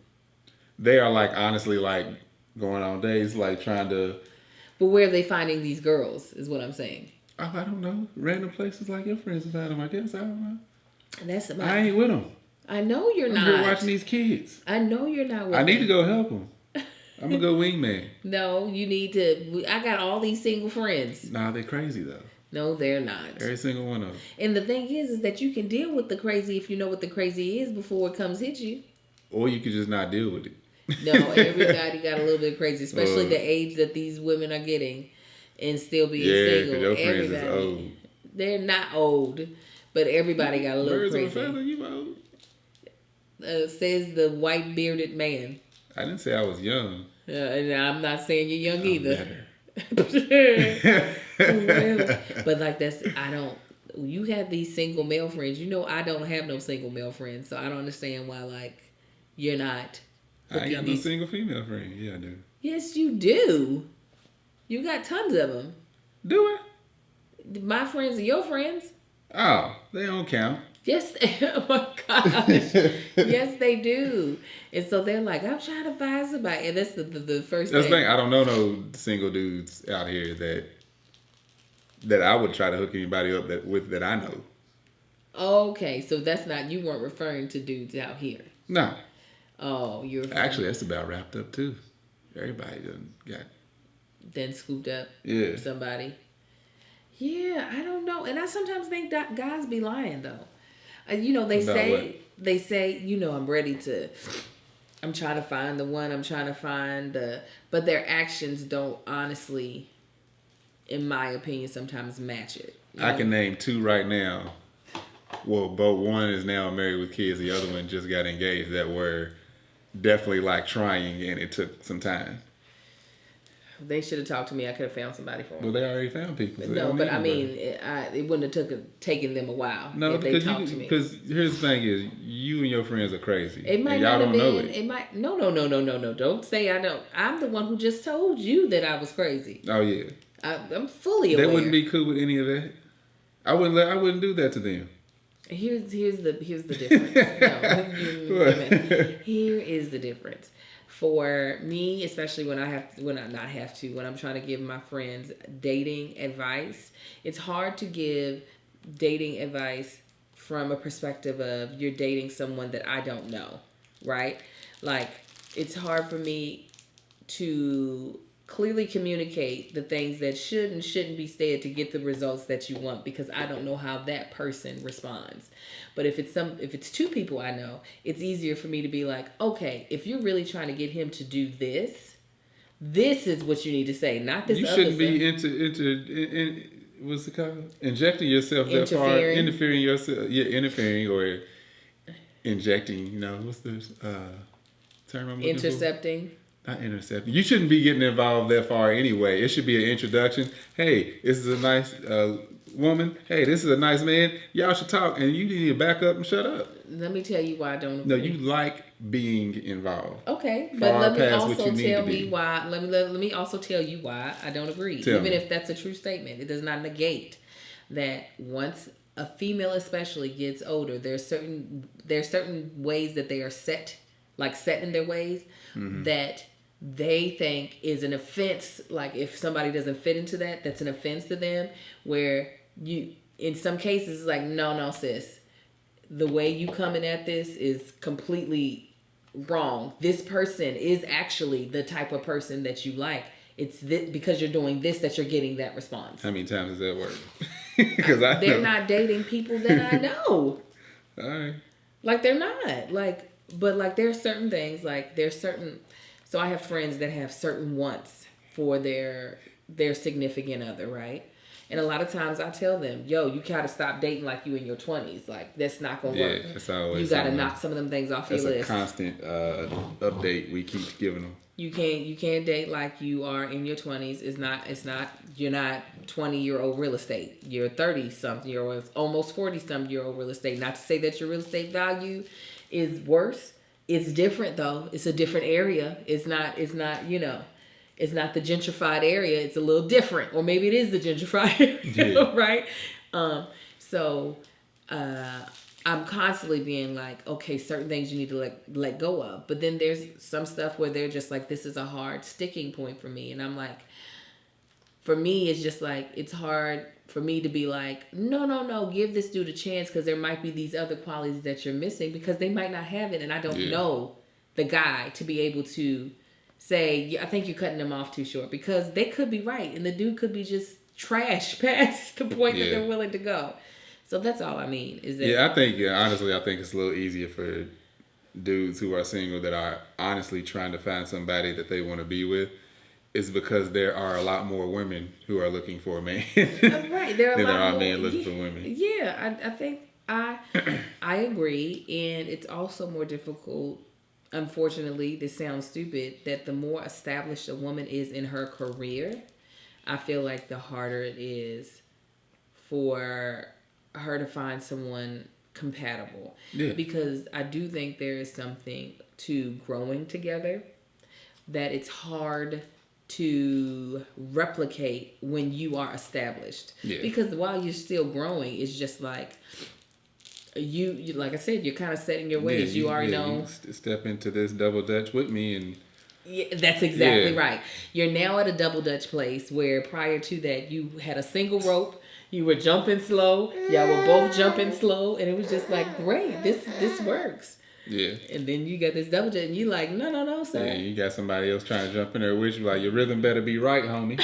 They are, like, honestly, like, going on dates, like, trying to... But where are they finding these girls, is what I'm saying. Oh, I don't know. Random places like your friends have had them, I guess. I don't know. I ain't with them. I know you're not. I'm here watching these kids. I know you're not with them. I need to go help them. I'm a good wingman. No, you need to. I got all these single friends. Nah, they're crazy, though. No, they're not. Every single one of them. And the thing is that you can deal with the crazy if you know what the crazy is before it comes hit you. Or you could just not deal with it. No, everybody got a little bit crazy, especially the age that these women are getting and still being single. Your friends is old. They're not old, but everybody got a little Birds crazy. of a feather, you old. Says the white bearded man. I didn't say I was young. And I'm not saying you're young either. But like you have these single male friends. You know I don't have no single male friends, so I don't understand why, like, you're not. I ain't got no single female friend. Yeah, I do. Yes, you do. You got tons of them. Do I? My friends are your friends. Oh, they don't count. Yes, oh my gosh. Yes, they do. And so they're like, I'm trying to find somebody. And that's the first thing. That's the thing. I don't know no single dudes out here that I would try to hook anybody up that I know. Okay, so that's not, you weren't referring to dudes out here. No. Oh, you're actually, that's about wrapped up too. Everybody done got then scooped up. Yeah. Somebody. Yeah, I don't know. And I sometimes think that guys be lying though. They say, I'm trying to find the one, but their actions don't honestly, in my opinion, sometimes match it. I can name two right now. Well, both one is now married with kids. The other one just got engaged. That were definitely like trying, and it took some time. They should have talked to me. I could have found somebody for them. Well, they already found people. So no, but I mean, it wouldn't have taken them a while. No, if they talked to me. Because here's the thing: is you and your friends are crazy. It might and not y'all have don't know been. it. It might. No. Don't say I don't. I'm the one who just told you that I was crazy. Oh yeah. I'm fully aware. They wouldn't be cool with any of that. I wouldn't do that to them. Here's the difference. No, here is the difference. For me, especially when I'm trying to give my friends dating advice, it's hard to give dating advice from a perspective of you're dating someone that I don't know, right? Like, it's hard for me to clearly communicate the things that should and shouldn't be said to get the results that you want, because I don't know how that person responds. But if it's two people I know, it's easier for me to be like, okay, if you're really trying to get him to do this is what you need to say, not this. You shouldn't be into what's it called? Injecting yourself that far, interfering or injecting. You know, what's the term I'm looking intercepting? For? Not intercepting. You shouldn't be getting involved that far anyway. It should be an introduction. Hey, this is a nice woman. Hey, this is a nice man. Y'all should talk, and you need to back up and shut up. Let me tell you why I don't agree. No, you like being involved. Okay, but let me also tell me why. Let me also tell you why I don't agree. Even if that's a true statement, it does not negate that once a female especially gets older, there's certain ways that they are set in their ways that they think is an offense. Like, if somebody doesn't fit into that, that's an offense to them. Where you, in some cases, it's like, no, sis, the way you coming at this is completely wrong. This person is actually the type of person that you like. It's because you're doing this that you're getting that response. How many times does that work? Because they're not dating people that I know. All right. Like, they're not. Like, but like, there are certain things. Like, there's certain. So I have friends that have certain wants for their significant other, right? And a lot of times I tell them, yo, you gotta stop dating like you in your 20s. Like, that's not gonna work. That's always. You gotta knock some of them things off your list. That's a constant update we keep giving them. You can't date like you are in your 20s. You're not 20-year-old real estate. You're 30-something-year-old, almost 40-something-year-old real estate. Not to say that your real estate value is worse. It's different though. It's a different area. It's not, it's not the gentrified area. It's a little different. Or maybe it is the gentrified area, right? So I'm constantly being like, okay, certain things you need to let go of. But then there's some stuff where they're just like, this is a hard sticking point for me. And I'm like, for me, it's just like, it's hard for me to be like, no, give this dude a chance, because there might be these other qualities that you're missing, because they might not have it. And I don't know the guy to be able to say, I think you're cutting them off too short, because they could be right. And the dude could be just trash past the point that they're willing to go. So that's all I mean. Is that honestly, I think it's a little easier for dudes who are single that are honestly trying to find somebody that they want to be with. Is because there are a lot more women who are looking for a man. Right, there are than a lot there are more men looking for women. Yeah, I think I agree, and it's also more difficult. Unfortunately, this sounds stupid, that the more established a woman is in her career, I feel like the harder it is for her to find someone compatible. Yeah. Because I do think there is something to growing together that it's hard to replicate when you are established. Yeah. Because while you're still growing, it's just like you like I said, you're kind of setting your ways. You already know. You step into this double dutch with me, and that's exactly right. You're now at a double dutch place where prior to that you had a single rope. You were jumping slow. Y'all were both jumping slow, and it was just like, great, this works. Yeah. And then you got this double jet, and you like, no, sir. Yeah, you got somebody else trying to jump in there with you, like, your rhythm better be right, homie.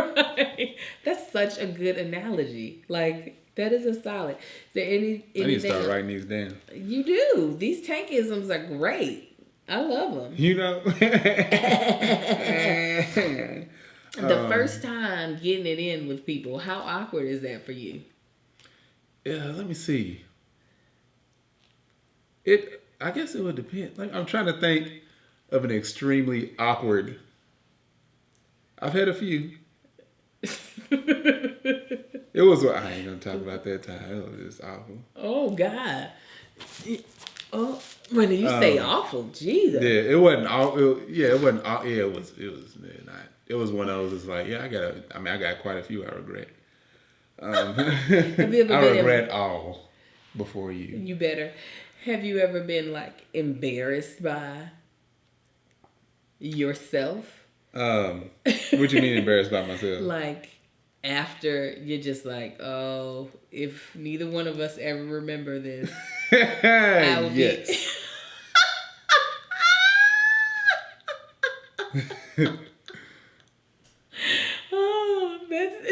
Right. That's such a good analogy. Like, that is a solid. Is there I need to start writing these down. You do. These tankisms are great. I love them. You know? The first time getting it in with people, how awkward is that for you? Yeah, let me see. I guess it would depend. Like, I'm trying to think of an extremely awkward I've had a few. It was. I ain't gonna talk about that time. It was just awful. Oh God. Oh, when you say awful, Jesus. Yeah, it wasn't all. It wasn't all. Yeah, it was. It was not. It was one of those. It's like, yeah, I got quite a few. I regret. Have you ever I been regret all before you. You better. Have you ever been like embarrassed by yourself? What you mean embarrassed by myself? Like after you're just like, oh, if neither one of us ever remember this, I will yes. Oh, that's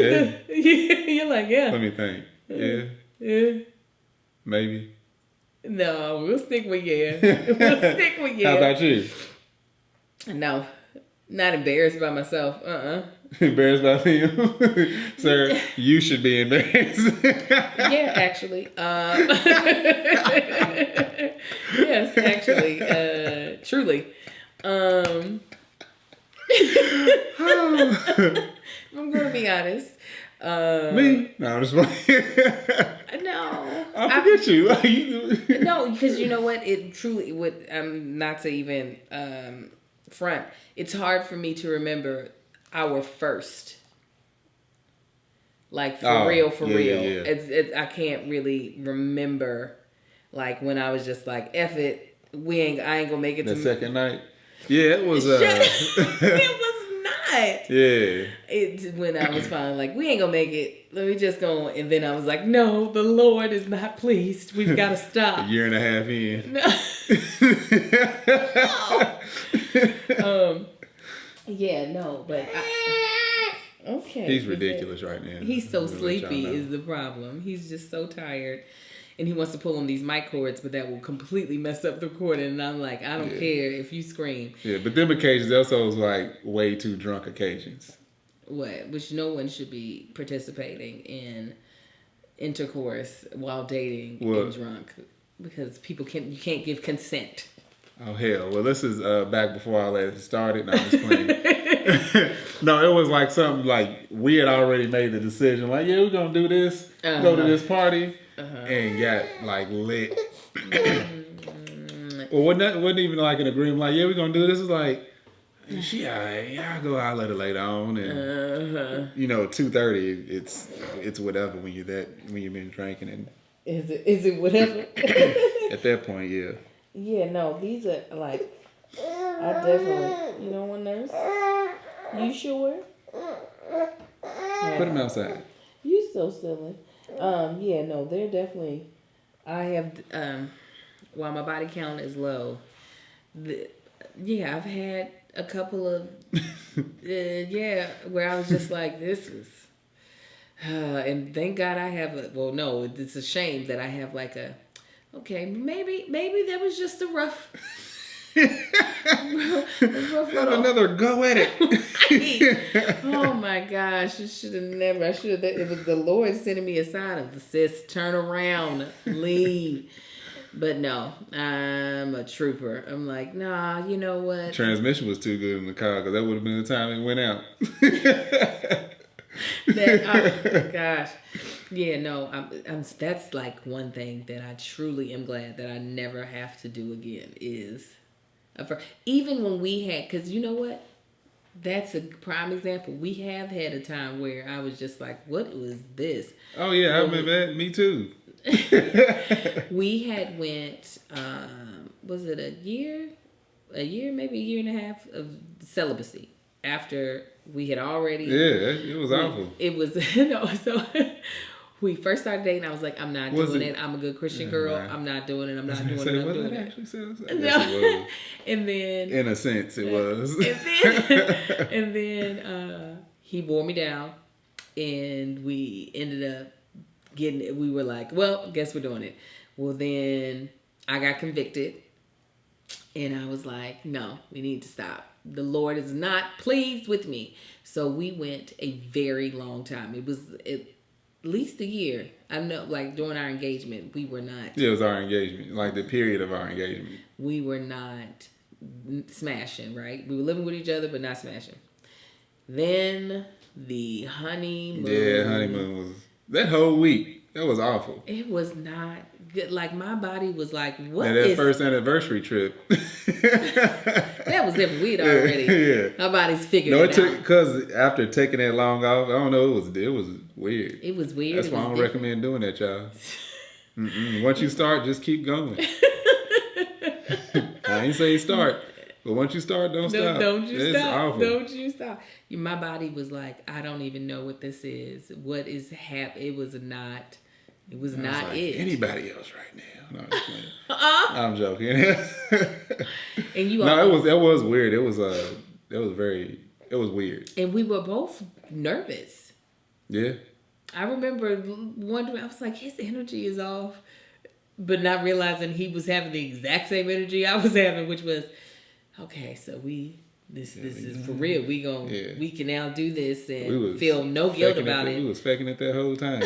you're like, yeah. Let me think. Yeah. Yeah. Maybe. No, we'll stick with yeah. We'll stick with yeah. How about you? No, not embarrassed by myself. Embarrassed by him? Sir, you should be embarrassed. Yeah, actually. Yes, actually. Truly. I'm going to be honest. Me? No, I'm just playing. No. I forget you. No, because you know what? It truly would, not to even front, it's hard for me to remember our first. Like, for real. Yeah. I can't really remember, like, when I was just like, F it, I ain't gonna make it the to... second night? Yeah, it was... It was not. Yeah. It's when I was finally like, we ain't gonna make it. Let me just go. And then I was like, no, the Lord is not pleased. We've got to stop. A year and a half in. No. Yeah, no, but okay. He's ridiculous right now. He's so sleepy is the problem. He's just so tired. And he wants to pull on these mic cords, but that will completely mess up the recording. And I'm like, I don't care if you scream. Yeah, but them occasions also was like way too drunk occasions. What? Which no one should be participating in intercourse while dating and drunk, because you can't give consent. Oh hell! Well, this is back before all that started. No, I'm just playing. No, it was like something like we had already made the decision. Like, yeah, we're gonna do this. Go to this party. And got like lit. Well, wasn't even like an agreement. Like, yeah, we're gonna do this. It's like, she alright. Yeah, I'll go out later on, and 2:30. It's whatever when you've been drinking and. Is it whatever? At that point, yeah. Yeah, no, these are like, I definitely. You don't want nurse? You sure? Put him outside. You so silly. Yeah, no, they're definitely. I have, while my body count is low, I've had a couple of, where I was just like, this is, and thank God I have it's a shame that I have like maybe that was just a rough. Another go at it. Oh my gosh, it was the Lord sending me a sign of the sis, turn around, leave. But no, I'm a trooper. I'm like, nah, you know what? Transmission was too good in the car because that would have been the time it went out. Oh my gosh. Yeah, no, that's like one thing that I truly am glad that I never have to do again is. Even when we had, because you know what? That's a prime example. We have had a time where I was just like, what was this? Oh, yeah, I remember that. Me too. We had went, was it a year, maybe a year and a half of celibacy after we had already. Yeah, it was awful. It was, so we first started dating. I was like, I'm not doing it. I'm a good Christian girl. I'm not doing it. I'm not doing it. I'm doing it. Actually says? I guess it was. And then, in a sense, it was. And then he wore me down, and we ended up we were like, well, guess we're doing it. Well, then I got convicted, and I was like, no, we need to stop. The Lord is not pleased with me. So we went a very long time. It was at least a year. I know, like during our engagement, we were not. Yeah, it was our engagement, like the period of our engagement. We were not smashing, right? We were living with each other, but not smashing. Then the honeymoon. Yeah, honeymoon was that whole week. That was awful. It was not good. Like my body was like, what And that first anniversary trip. That was different. We'd already. Yeah. Our bodies figured No, it out. because after taking that long off, I don't know. It was weird. It was weird. That's why I don't recommend doing that, y'all. Once you start, just keep going. I ain't say start, but once you start, don't stop. Don't you it's stop. Awful. Don't you stop. My body was like, I don't even know what this is. What is happening? It was not. It was not like, it. Anybody else right now? No, I'm joking. And you no, it was weird. It was weird. And we were both nervous. Yeah. I remember wondering. I was like, his energy is off, but not realizing he was having the exact same energy I was having, which was, okay, so this is for real. We can now do this and feel no guilt about it. We was faking it that whole time.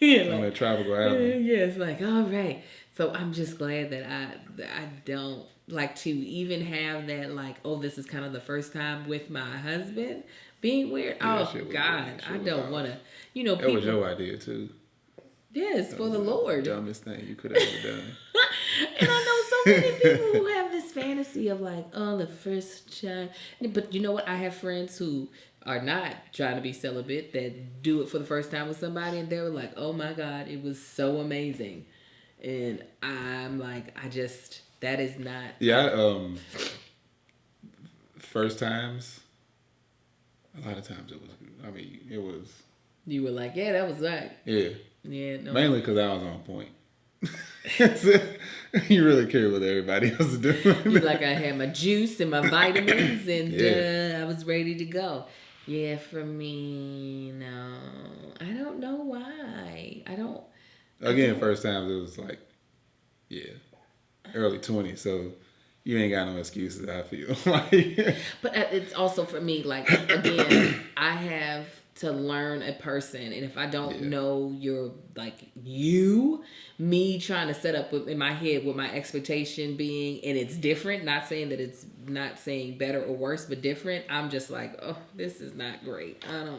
Yeah, on that tropical island. Yeah, it's like, all right. So I'm just glad that I don't like to even have that, like, oh, this is kind of the first time with my husband being weird. Yeah, oh God, I don't want to. You know, that was your idea too. Yes, for the Lord. Dumbest thing you could have ever done. And I know so many people who have this fantasy of like, oh, the first child. But you know what? I have friends who are not trying to be celibate that do it for the first time with somebody, and they were like, oh my God, it was so amazing. And I'm like, that is not. Yeah, first times, a lot of times it was. You were like, yeah, that was right. Yeah. Yeah, no. Mainly because I was on point. You really care what everybody else is doing. You like, I had my juice and my vitamins, and I was ready to go. Yeah, for me, no. I don't know why. Again, first times it was like, early 20s, so you ain't got no excuses, I feel like. But it's also for me, like, again, I have to learn a person, and if I don't know me trying to set up in my head what my expectation being, and it's different, not saying that it's not saying better or worse, but different, I'm just like, oh, this is not great. I'm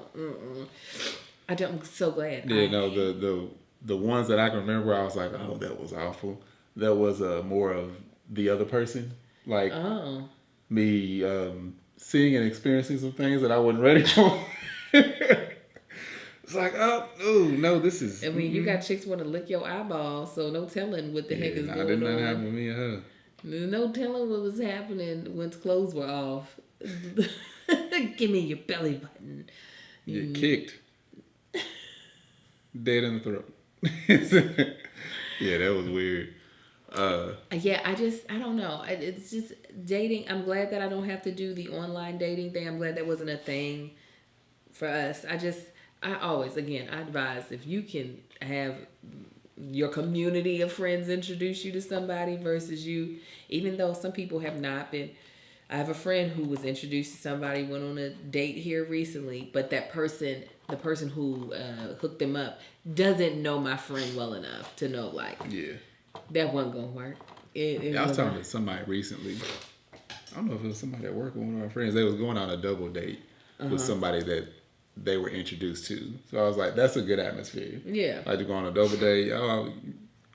so glad. The ones that I can remember, I was like, oh, that was awful. That was more of the other person, like me seeing and experiencing some things that I wasn't ready for. It's like, oh, no, this is. I mean, you got chicks want to lick your eyeball, so no telling what the heck is going on. Did not happen with me and her. There's no telling what was happening once clothes were off. Give me your belly button. Get kicked. Dead in the throat. Yeah, that was weird. I don't know. It's just dating. I'm glad that I don't have to do the online dating thing. I'm glad that wasn't a thing for us. I always, again, I advise if you can have your community of friends introduce you to somebody versus you, even though some people have not been. I have a friend who was introduced to somebody, went on a date here recently, but the person who hooked them up doesn't know my friend well enough to know, like, that wasn't going to work. I was talking to somebody recently. I don't know if it was somebody at work or one of my friends. They was going on a double date with somebody that they were introduced to. So I was like, that's a good atmosphere. Yeah. Like to go on a double date. Oh,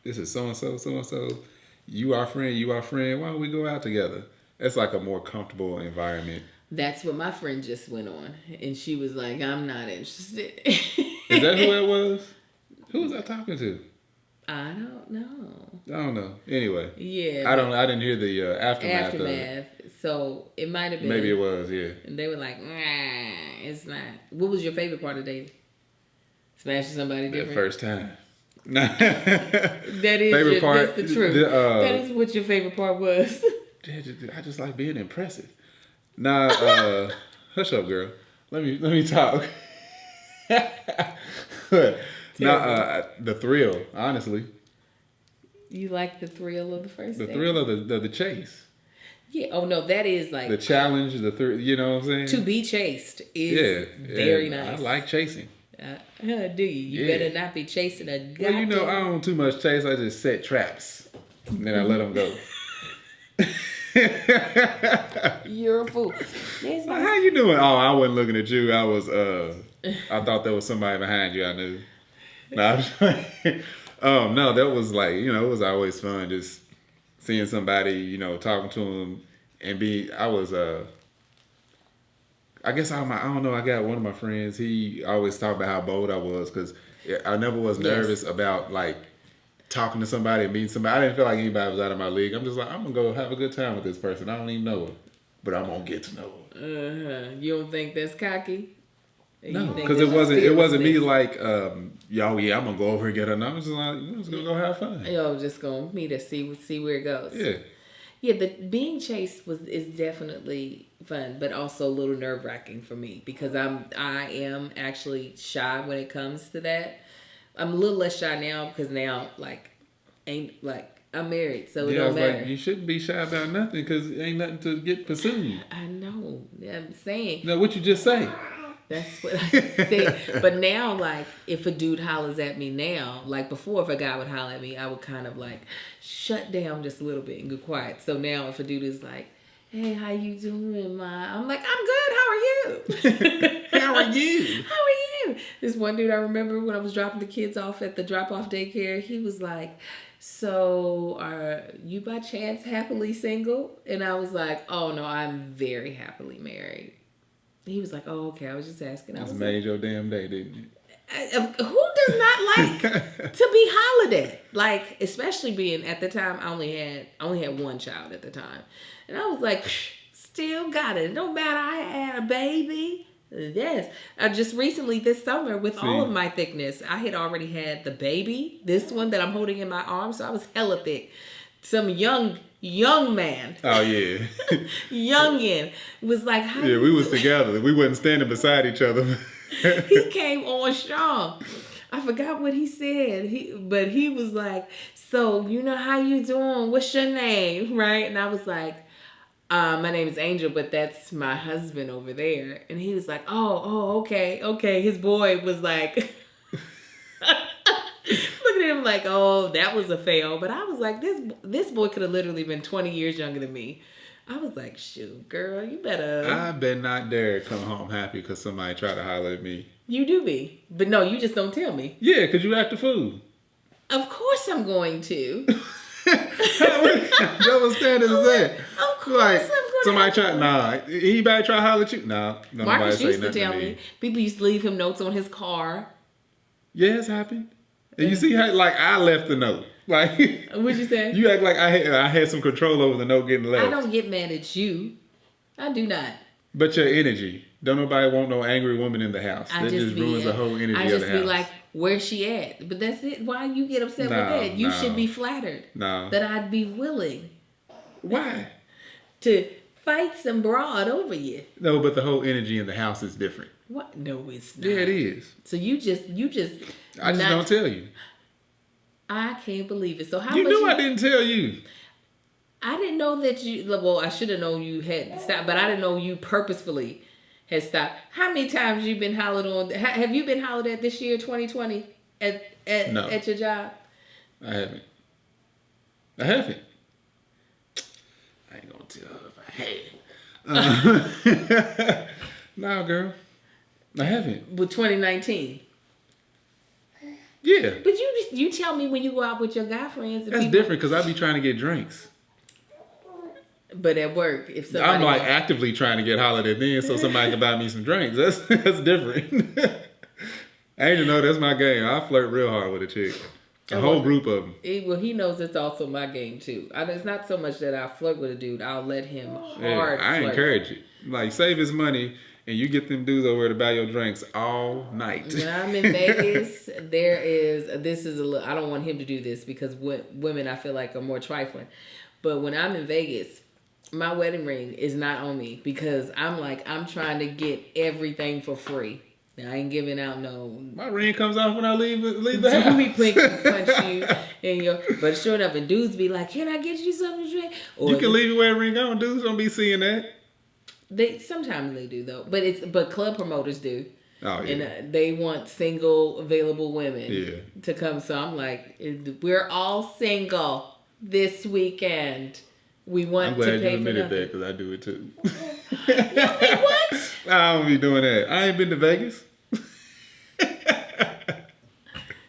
this is so-and-so, so-and-so. You our friend. Why don't we go out together? It's like a more comfortable environment. That's what my friend just went on. And she was like, I'm not interested. Is that who it was? Who was I talking to? I don't know. Anyway. Yeah. I didn't hear the aftermath of it. So it might have been. Maybe it was, yeah. And they were like, it's not. What was your favorite part of dating? Smashing somebody different? The first time. That is favorite part. That's the truth. That is what your favorite part was. I just like being impressive. Hush up, girl. Let me talk. The thrill, honestly. You like the thrill of the first date? The thrill of the chase. Yeah. Oh no, that is like the challenge. The you know what I'm saying? To be chased is very nice. I like chasing. Do you? You better not be chasing a goddamn. Well, I don't too much chase. I just set traps and then I let them go. You're a fool. Like, how you doing? Oh, I wasn't looking at you. I was. I thought there was somebody behind you. I knew. No, I was like, no, that was like, it was always fun just seeing somebody, talking to them and I was. I guess I don't know. I got one of my friends. He always talked about how bold I was because I never was nervous about like talking to somebody and meeting somebody. I didn't feel like anybody was out of my league. I'm just like, I'm gonna go have a good time with this person. I don't even know her, but I'm gonna get to know her. You don't think that's cocky? No, because it wasn't me like, I'm gonna go over and get her. No, I was just like, I'm just gonna go have fun. Just gonna meet her, see where it goes. Yeah. Yeah, the being chased is definitely fun, but also a little nerve wracking for me because I am actually shy when it comes to that. I'm a little less shy now because now I'm married, so it don't matter. Like, you shouldn't be shy about nothing because ain't nothing to get pursued. I know. I'm saying. No, what you just say? That's what I said. But now, like, if a dude hollers at me now, like before, if a guy would holler at me, I would kind of like shut down just a little bit and go quiet. So now, if a dude is like, "Hey, how you doing, Ma?" I'm like, "I'm good. How are you?" How are you? How are you? This one dude I remember when I was dropping the kids off at the drop-off daycare, he was like, "So, are you by chance happily single?" And I was like, "Oh no, I'm very happily married." He was like, "Oh, okay. I was just asking." I was made your damn day, didn't it? Who does not like to be hollered at? Like, especially being at the time, I only had one child at the time, and I was like, still got it. No matter I had a baby. Yes, I just recently this summer with all of my thickness, I had already had the baby. This one that I'm holding in my arms, so I was hella thick. Some young man. Oh yeah. Youngin was like, how we was together. We wasn't standing beside each other. He came on strong. I forgot what he said. But he was like, "So, how you doing? What's your name?" Right? And I was like, "My name is Angel, but that's my husband over there." And he was like, "Oh, okay." His boy was like looking at him like, "Oh, that was a fail." But I was like, this boy could have literally been 20 years younger than me. I was like, "Shoot, girl, you better." I bet not dare come home happy because somebody tried to holler at me. You do be. But no, you just don't tell me. Yeah, because you act the fool. Of course I'm going to. Double standards is that? Of course I'm going to. Somebody anybody try to holler at you? Nah. Marcus used to tell me. People used to leave him notes on his car. Yeah, it's happened. And you see how, like, I left the note. Like, what'd you say? You act like I had some control over the note getting left. I don't get mad at you. I do not. But your energy. Don't nobody want no angry woman in the house. That just ruins the whole energy of the house. I just be like, where's she at? But that's it. Why you get upset with that? You should be flattered. That I'd be willing. Why? To fight some broad over you. No, but the whole energy in the house is different. What? No, it's not. Yeah, it is. So you just. I just don't tell you. I can't believe it. So how you knew I didn't tell you. I didn't know that you. Well, I should have known you had stopped, but I didn't know you purposefully had stopped. How many times you been hollered on? Have you been hollered at this year, 2020, at your job? I haven't. I ain't gonna tell her if I had. No, girl, I haven't. With 2019. Yeah. But you tell me when you go out with your guy friends. That's different because I be trying to get drinks. But at work, if somebody... I'm like actively trying to get hollered at then so somebody can buy me some drinks. That's different. I ain't know that's my game. I flirt real hard with a chick. A whole group of them. Well, he knows it's also my game too. It's not so much that I flirt with a dude. I'll let him hard I flirt. Encourage it. Like, save his money and you get them dudes over to buy your drinks all night. When I'm in Vegas, I don't want him to do this because women I feel like are more trifling. But when I'm in Vegas, my wedding ring is not on me because I'm trying to get everything for free. Now, I ain't giving out no... My ring comes off when I leave the house. We punch you in your... But sure enough, and dudes be like, "Can I get you something to drink?" Or you can leave your wedding ring on. Dudes don't be seeing that. Sometimes they do though, but club promoters do. Oh yeah. And they want single available women to come. So I'm like, we're all single this weekend. We want I'm glad to pay you for admitted nothing. that because I do it too. What? I don't be doing that. I ain't been to Vegas.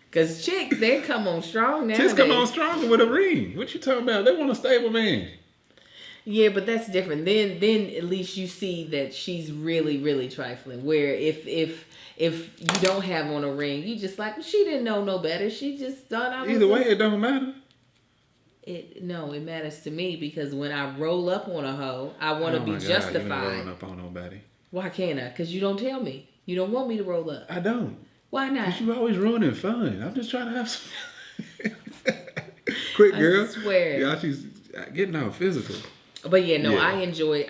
Because chicks, they come on strong nowadays. Just come on stronger with a ring. What you talking about? They want a stable man. Yeah, but that's different. Then at least you see that she's really, really trifling. Where if you don't have on a ring, you just like, she didn't know no better. She just thought I was. Either way, it don't matter. It matters to me because when I roll up on a hoe, I want to be justified. You ain't rolling up on nobody. Why can't I? Because you don't tell me. You don't want me to roll up. I don't. Why not? Because you always ruining fun. I'm just trying to have some. Quick, girl. I swear. Yeah, she's getting all physical. But yeah, no, I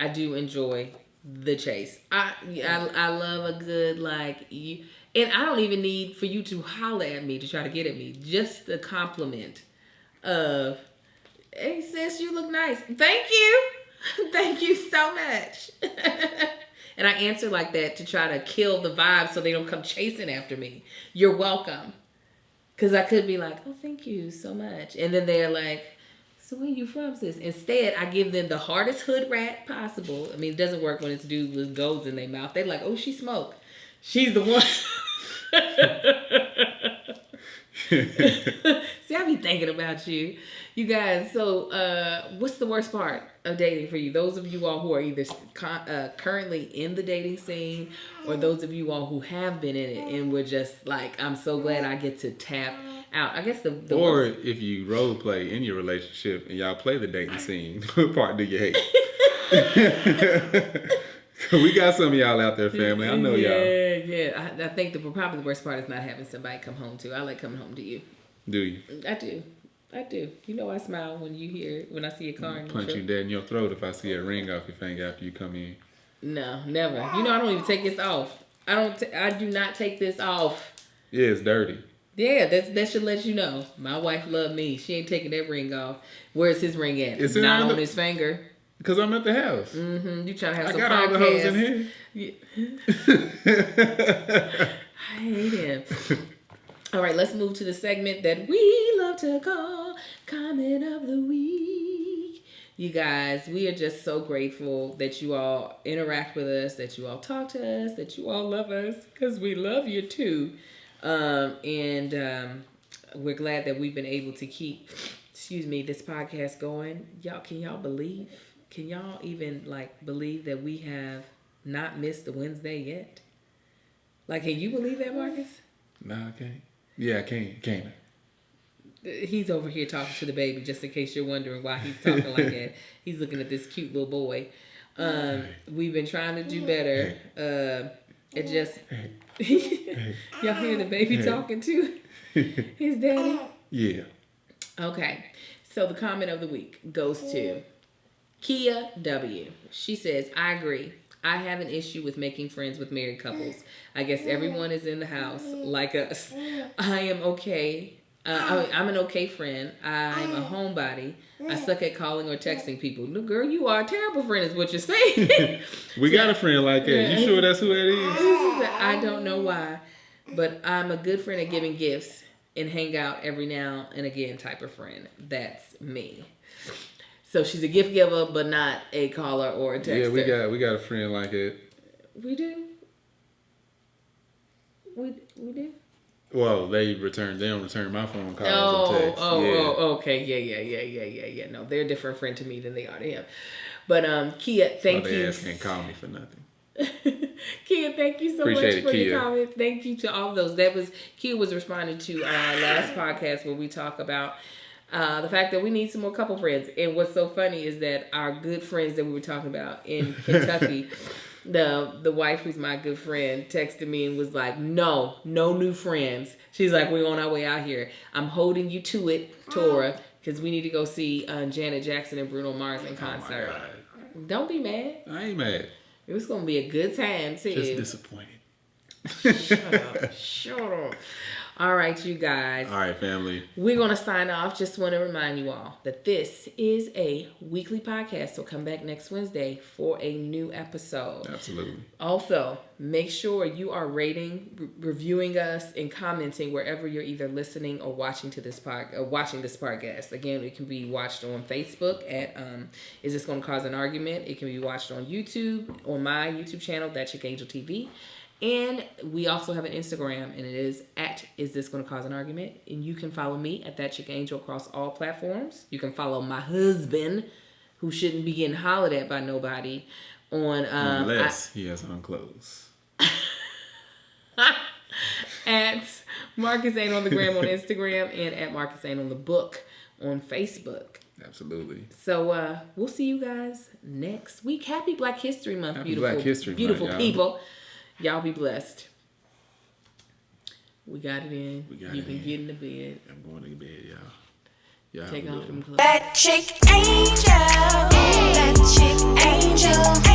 do enjoy the chase. I love a good you, and I don't even need for you to holler at me to try to get at me. Just the compliment of, "Hey sis, you look nice. Thank you, thank you so much." And I answer like that to try to kill the vibe so they don't come chasing after me. You're welcome, because I could be like, "Oh, thank you so much," and then they're like, "So where you from, sis?" Instead, I give them the hardest hood rat possible. I mean, it doesn't work when it's dudes with golds in their mouth. They're like, "Oh, she smoke. She's the one." See, I be thinking about you. You guys, so what's the worst part of dating for you? Those of you all who are either currently in the dating scene or those of you all who have been in it and we're just like, I'm so glad I get to tap out. I guess the or worst. if you role play in your relationship and y'all play the dating scene, what part do you hate? We got some of y'all out there, family. I know y'all. Yeah. I think probably the worst part is not having somebody come home to. I like coming home to you. Do you? I do. You know I smile when I see a car. Punch you dead in your throat if I see a ring off your finger after you come in. No, never. You know I don't even take this off. I do not take this off. Yeah, it's dirty. Yeah, that should let you know. My wife loved me. She ain't taking that ring off. Where's his ring at? It's not on his finger. Because I'm at the house. Mm-hmm. You trying to have some podcast. I got all the hoes in here. Yeah. I hate him. All right, let's move to the segment that we love to call Comment of the Week. You guys, we are just so grateful that you all interact with us, that you all talk to us, that you all love us, because we love you too. And we're glad that we've been able to keep, this podcast going. Can y'all believe? Can y'all even believe that we have not missed a Wednesday yet? Can you believe that, Marcus? No, I can't. Yeah, I can't. He's over here talking to the baby, just in case you're wondering why he's talking like that. He's looking at this cute little boy. We've been trying to do better. It just... Y'all hear the baby talking to his daddy? Yeah. Okay. So the comment of the week goes to Kia W. She says, I agree. I have an issue with making friends with married couples. I guess everyone is in the house like us. I am okay. I'm an okay friend. I'm a homebody. I suck at calling or texting people. No, girl, you are a terrible friend is what you're saying. We got a friend like that. You sure that's who that is? I don't know why, but I'm a good friend at giving gifts and hang out every now and again type of friend. That's me. So she's a gift giver, but not a caller or a texter. Yeah, we got a friend like it. We do. We do. Well, they don't return my phone calls and texts. Okay, yeah. No, they're a different friend to me than they are to him. But Kia, thank you. They ass can't call me for nothing. Kia, thank you so Appreciate much for it, your Kia. comment. Thank you to all of those. Kia was responding to our last podcast where we talk about the fact that we need some more couple friends. And what's so funny is that our good friends that we were talking about in Kentucky, the wife who's my good friend texted me and was like, no new friends. She's like, we're on our way out here. I'm holding you to it, Tora, because we need to go see Janet Jackson and Bruno Mars in concert. Oh, don't be mad. I ain't mad. It was going to be a good time, too. Just disappointed. Shut up. All right, you guys. All right, family. We're going to sign off. Just want to remind you all that this is a weekly podcast. So come back next Wednesday for a new episode. Absolutely. Also, make sure you are rating, reviewing us, and commenting wherever you're either listening or watching to this podcast. Again, it can be watched on Facebook at Is This Going to Cause an Argument? It can be watched on YouTube, on my YouTube channel, That Chick Angel TV. And we also have an Instagram, and it is at Is This Going to Cause an Argument? And you can follow me at That Chick Angel across all platforms. You can follow my husband, who shouldn't be getting hollered at by nobody, on unless he has on clothes. At Marcus Ain't on the Gram on Instagram, and at Marcus Ain't on the Book on Facebook. Absolutely. So we'll see you guys next week. Happy Black History Month, Happy Black History beautiful Month, people. Y'all be blessed. We got it in. You can get in the bed. I'm going to bed, y'all. Take off them clothes. That chick angel. That chick angel.